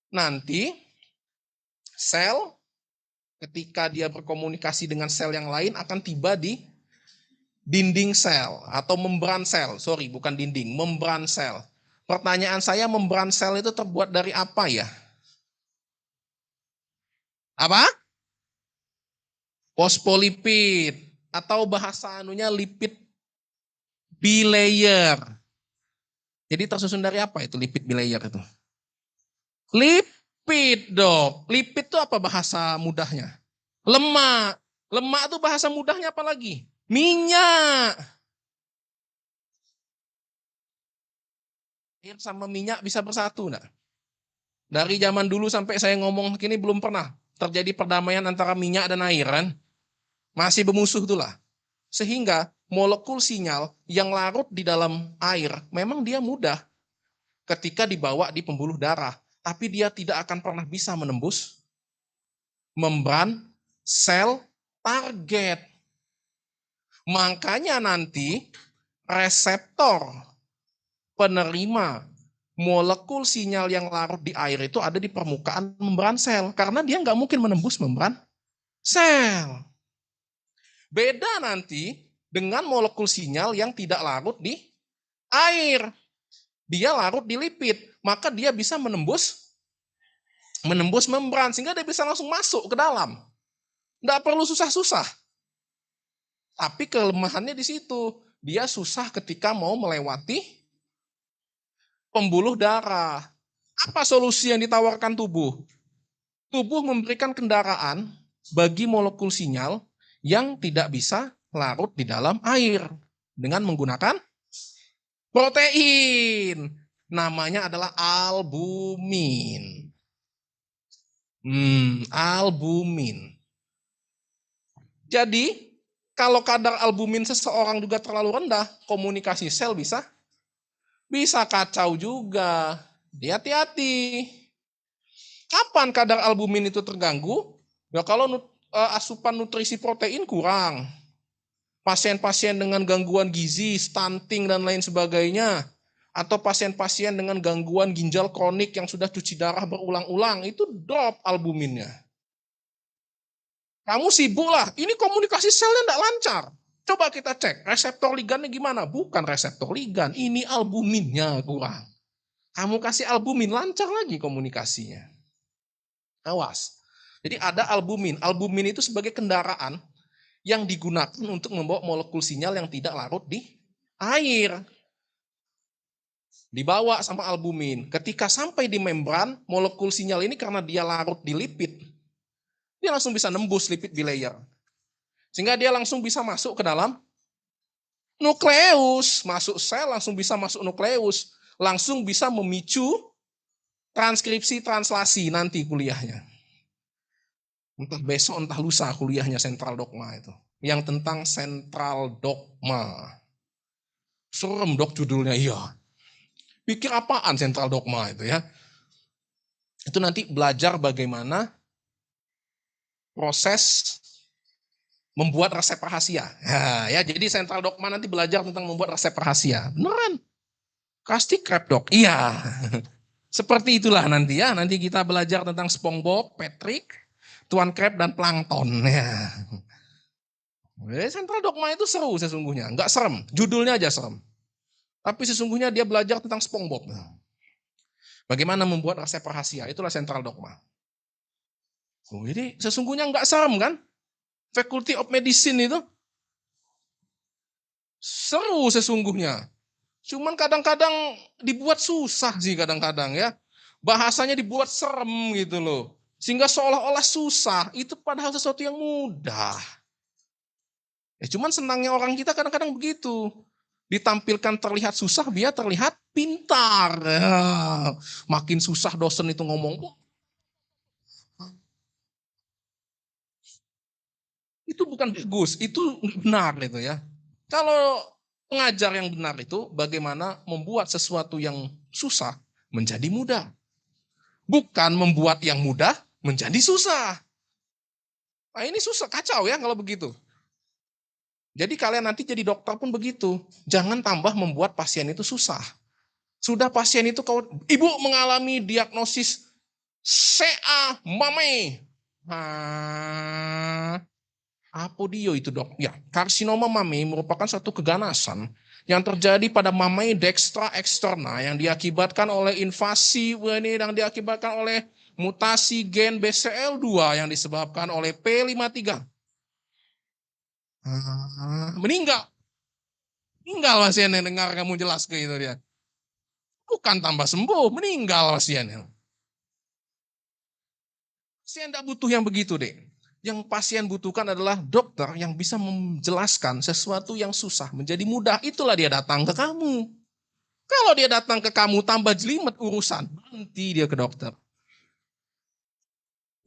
Speaker 1: Nanti sel ketika dia berkomunikasi dengan sel yang lain akan tiba di dinding sel atau membran sel. Sorry, bukan dinding, membran sel. Pertanyaan saya, membran sel itu terbuat dari apa ya? Apa? Fosfolipid atau bahasa anunya lipid bilayer. Jadi tersusun dari apa itu lipid bilayer itu? Lipid, Dok. Lipid itu apa bahasa mudahnya? Lemak. Lemak itu bahasa mudahnya apa lagi? Minyak. Air sama minyak bisa bersatu enggak? Dari zaman dulu sampai saya ngomong kini belum pernah terjadi perdamaian antara minyak dan air kan? Masih bermusuh itulah. Sehingga molekul sinyal yang larut di dalam air memang dia mudah ketika dibawa di pembuluh darah. Tapi dia tidak akan pernah bisa menembus membran sel target. Makanya nanti reseptor penerima molekul sinyal yang larut di air itu ada di permukaan membran sel. Karena dia nggak mungkin menembus membran sel. Beda nanti dengan molekul sinyal yang tidak larut di air. Dia larut di lipid, maka dia bisa menembus membran sehingga dia bisa langsung masuk ke dalam. Nggak perlu susah-susah. Tapi kelemahannya di situ. Dia susah ketika mau melewati pembuluh darah. Apa solusi yang ditawarkan tubuh? Tubuh memberikan kendaraan bagi molekul sinyal yang tidak bisa larut di dalam air dengan menggunakan protein. Namanya adalah albumin. Albumin. Jadi, kalau kadar albumin seseorang juga terlalu rendah, komunikasi sel bisa kacau juga. Hati-hati. Kapan kadar albumin itu terganggu? Ya kalau asupan nutrisi protein kurang. Pasien-pasien dengan gangguan gizi, stunting dan lain sebagainya, atau pasien-pasien dengan gangguan ginjal kronik yang sudah cuci darah berulang-ulang, itu drop albuminnya. Kamu sibuk lah, ini komunikasi selnya tidak lancar. Coba kita cek, reseptor ligannya gimana? Bukan reseptor ligan, ini albuminnya kurang. Kamu kasih albumin, lancar lagi komunikasinya. Awas. Jadi ada albumin. Albumin itu sebagai kendaraan yang digunakan untuk membawa molekul sinyal yang tidak larut di air. Dibawa sama albumin. Ketika sampai di membran, molekul sinyal ini karena dia larut di lipid, dia langsung bisa nembus lipid bilayer. Sehingga dia langsung bisa masuk ke dalam nukleus. Masuk sel langsung bisa masuk nukleus. Langsung bisa memicu transkripsi translasi nanti kuliahnya. Entah besok, entah lusa kuliahnya sentral dogma itu. Yang tentang sentral dogma. Serem dok judulnya, iya. Pikir apaan sentral dogma itu ya. Itu nanti belajar bagaimana proses membuat resep rahasia. Ya, jadi sentral dogma nanti belajar tentang membuat resep rahasia. Beneran. Krusty Krab dok, iya. Seperti itulah nanti ya. Nanti kita belajar tentang SpongeBob, Patrick, Tuan Crab dan Plankton. Ya. Sentral dogma itu seru sesungguhnya. Enggak serem, judulnya aja serem. Tapi sesungguhnya dia belajar tentang SpongeBob. Bagaimana membuat resep rahasia, itulah sentral dogma. Jadi sesungguhnya enggak serem kan? Faculty of Medicine itu seru sesungguhnya. Cuman kadang-kadang dibuat susah sih kadang-kadang ya. Bahasanya dibuat serem gitu loh. Sehingga seolah-olah susah, itu padahal sesuatu yang mudah. Cuman senangnya orang kita kadang-kadang begitu. Ditampilkan terlihat susah, biar terlihat pintar. Makin susah dosen itu ngomong. Itu bukan bagus, itu benar itu ya. Kalau pengajar yang benar itu bagaimana membuat sesuatu yang susah menjadi mudah. bukan membuat yang mudah menjadi susah. Nah ini susah, kacau ya kalau begitu. Jadi kalian nanti jadi dokter pun begitu. Jangan tambah membuat pasien itu susah. Sudah pasien itu ibu mengalami diagnosis CA mame. Apa dia itu dok? Ya, karsinoma mame merupakan suatu keganasan yang terjadi pada mame dextra externa yang diakibatkan oleh invasi yang diakibatkan oleh mutasi gen BCL2 yang disebabkan oleh P53. Meninggal. Meninggal pasien yang dengar kamu jelas ke itu dia. Bukan tambah sembuh, meninggal pasiennya. Pasien tidak butuh yang begitu deh. Yang pasien butuhkan adalah dokter yang bisa menjelaskan sesuatu yang susah menjadi mudah. Itulah dia datang ke kamu. Kalau dia datang ke kamu tambah jelimet urusan, nanti dia ke dokter.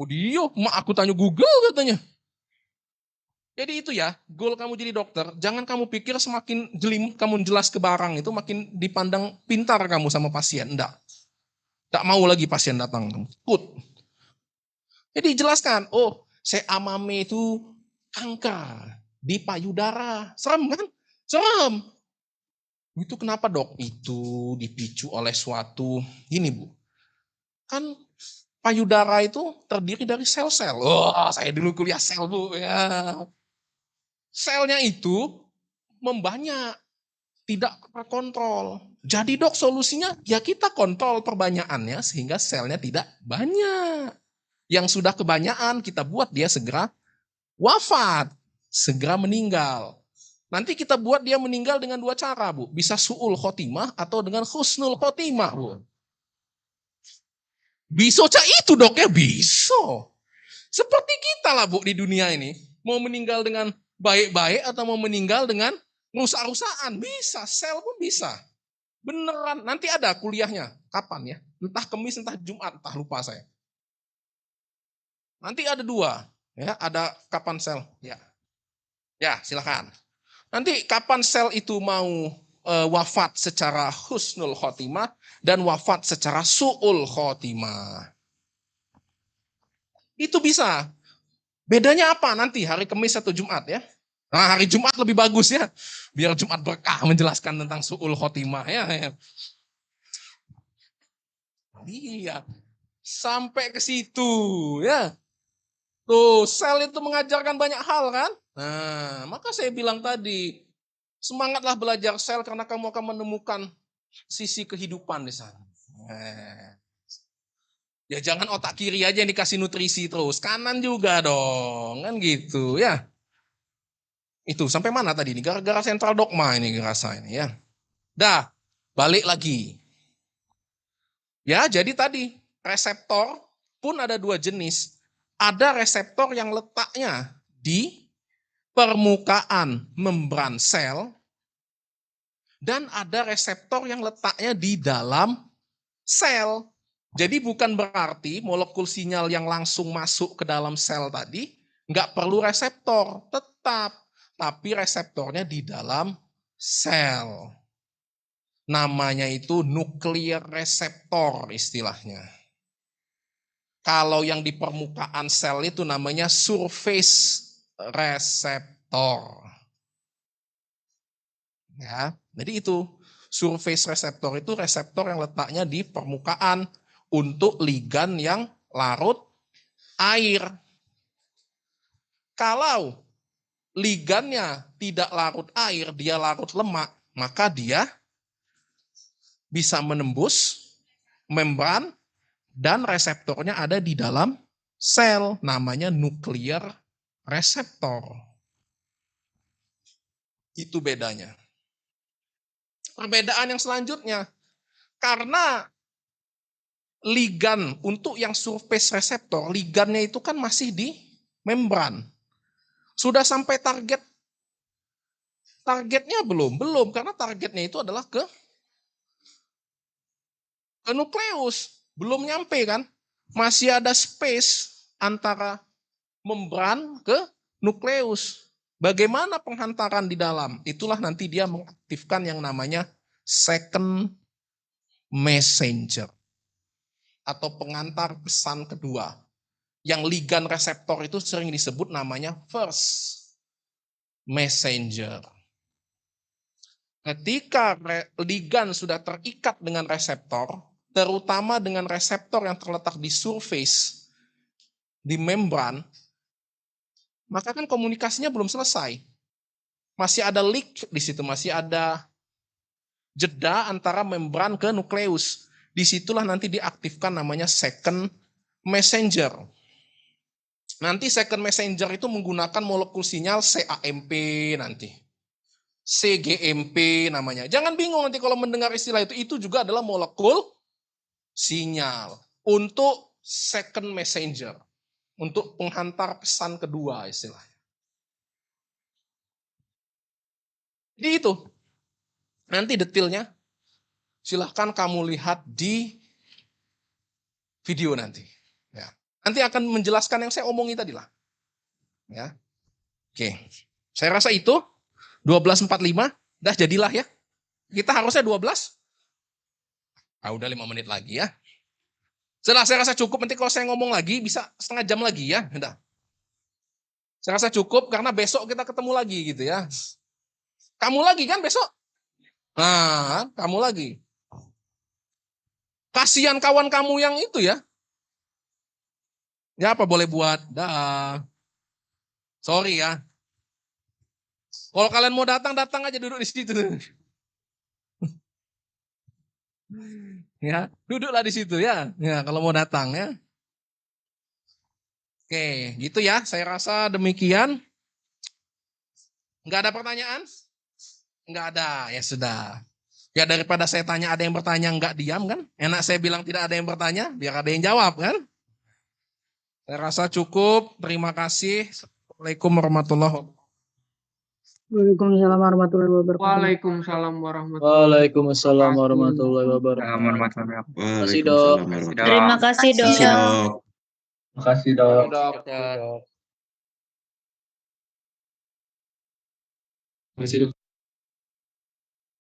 Speaker 1: Oh dia, mak aku tanya Google katanya. Jadi itu ya, goal kamu jadi dokter, jangan kamu pikir semakin jelimet kamu jelas ke barang itu makin dipandang pintar kamu sama pasien. Enggak. Enggak mau lagi pasien datang. Put. Jadi jelaskan, oh saya amame itu kanker di payudara. Serem kan? Serem. Itu kenapa dok? Itu dipicu oleh suatu, gini bu, kan payudara itu terdiri dari sel-sel. Wah, saya dulu kuliah sel bu. Ya. Selnya itu membanyak, tidak terkontrol. Jadi dok solusinya ya kita kontrol perbanyakannya sehingga selnya tidak banyak. Yang sudah kebanyakan kita buat dia segera wafat, segera meninggal. Nanti kita buat dia meninggal dengan dua cara, Bu. Bisa su'ul khotimah atau dengan husnul khotimah, Bu. Bisa cak itu dok ya, bisa. Seperti kita lah, Bu, di dunia ini. Mau meninggal dengan baik-baik atau mau meninggal dengan rusak-rusakan. Bisa, sel pun bisa. Beneran, nanti ada kuliahnya. Kapan ya? Entah Kamis, entah Jumat, entah lupa saya. Nanti ada dua. Ya, ada kapan sel. Ya, silakan. Nanti kapan sel itu mau wafat secara husnul khotimah dan wafat secara su'ul khotimah. Itu bisa. Bedanya apa nanti hari Kamis atau Jumat ya? Nah, hari Jumat lebih bagus ya. Biar Jumat berkah menjelaskan tentang su'ul khotimah ya. Iya. Sampai ke situ ya. Tuh, sel itu mengajarkan banyak hal kan? Nah, maka saya bilang tadi, semangatlah belajar sel karena kamu akan menemukan sisi kehidupan di sana. Ya jangan otak kiri aja yang dikasih nutrisi terus, kanan juga dong, kan gitu ya. Itu sampai mana tadi ini? Gara-gara sentral dogma ini ngerasa ini ya. Dah, balik lagi. Ya, jadi tadi reseptor pun ada dua jenis. Ada reseptor yang letaknya di permukaan membran sel dan ada reseptor yang letaknya di dalam sel. Jadi bukan berarti molekul sinyal yang langsung masuk ke dalam sel tadi nggak perlu reseptor, tetap. Tapi reseptornya di dalam sel. Namanya itu nuklear reseptor istilahnya. Kalau yang di permukaan sel itu namanya surface reseptor. Ya, jadi itu surface reseptor itu reseptor yang letaknya di permukaan untuk ligan yang larut air. Kalau ligannya tidak larut air, dia larut lemak, maka dia bisa menembus membran dan reseptornya ada di dalam sel, namanya nuklear reseptor. Itu bedanya. Perbedaan yang selanjutnya, karena ligan untuk yang surface reseptor, ligannya itu kan masih di membran. Sudah sampai targetnya belum karena targetnya itu adalah ke nukleus, belum nyampe kan? Masih ada space antara membran ke nukleus. Bagaimana penghantaran di dalam? Itulah nanti dia mengaktifkan yang namanya second messenger. atau pengantar pesan kedua. Yang ligan reseptor itu sering disebut namanya first messenger. Ketika ligan sudah terikat dengan reseptor, terutama dengan reseptor yang terletak di surface, di membran, maka kan komunikasinya belum selesai. Masih ada leak di situ, masih ada jeda antara membran ke nukleus. Disitulah nanti diaktifkan namanya second messenger. Nanti second messenger itu menggunakan molekul sinyal CAMP nanti. CGMP namanya. Jangan bingung nanti kalau mendengar istilah itu. Itu juga adalah molekul sinyal untuk second messenger. Untuk penghantar pesan kedua istilahnya. Jadi itu. Nanti detailnya silahkan kamu lihat di video nanti. Ya. Nanti akan menjelaskan yang saya omongin tadi lah. Ya. Oke. Saya rasa itu 12.45 dah jadilah ya. Kita harusnya 12. Ah, udah 5 menit lagi ya. Setelah saya rasa cukup, nanti kalau saya ngomong lagi bisa setengah jam lagi ya. Udah. Saya rasa cukup karena besok kita ketemu lagi gitu ya. Kamu lagi kan besok? Nah, kamu lagi. Kasihan kawan kamu yang itu ya. Ya apa boleh buat? Dah. Sorry ya. Kalau kalian mau datang, datang aja duduk di situ. Ya, duduklah di situ ya. Ya, kalau mau datang ya. Oke, gitu ya. Saya rasa demikian. Enggak ada pertanyaan? Enggak ada. Ya sudah. Ya daripada saya tanya ada yang bertanya enggak diam kan? Enak saya bilang tidak ada yang bertanya, biar ada yang jawab kan? Saya rasa cukup. Terima kasih. Assalamualaikum warahmatullahi wabarakatuh.
Speaker 2: Waalaikumsalam warahmatullahi wabarakatuh.
Speaker 3: Waalaikumsalam warahmatullahi
Speaker 4: Waalaikumsalam warahmatullahi
Speaker 3: wabarakatuh.
Speaker 4: wabarakatuh. Terima kasih dok.
Speaker 2: Terima kasih dok.
Speaker 4: Terima kasih dok.
Speaker 1: Dokter.
Speaker 4: Terima kasih dok.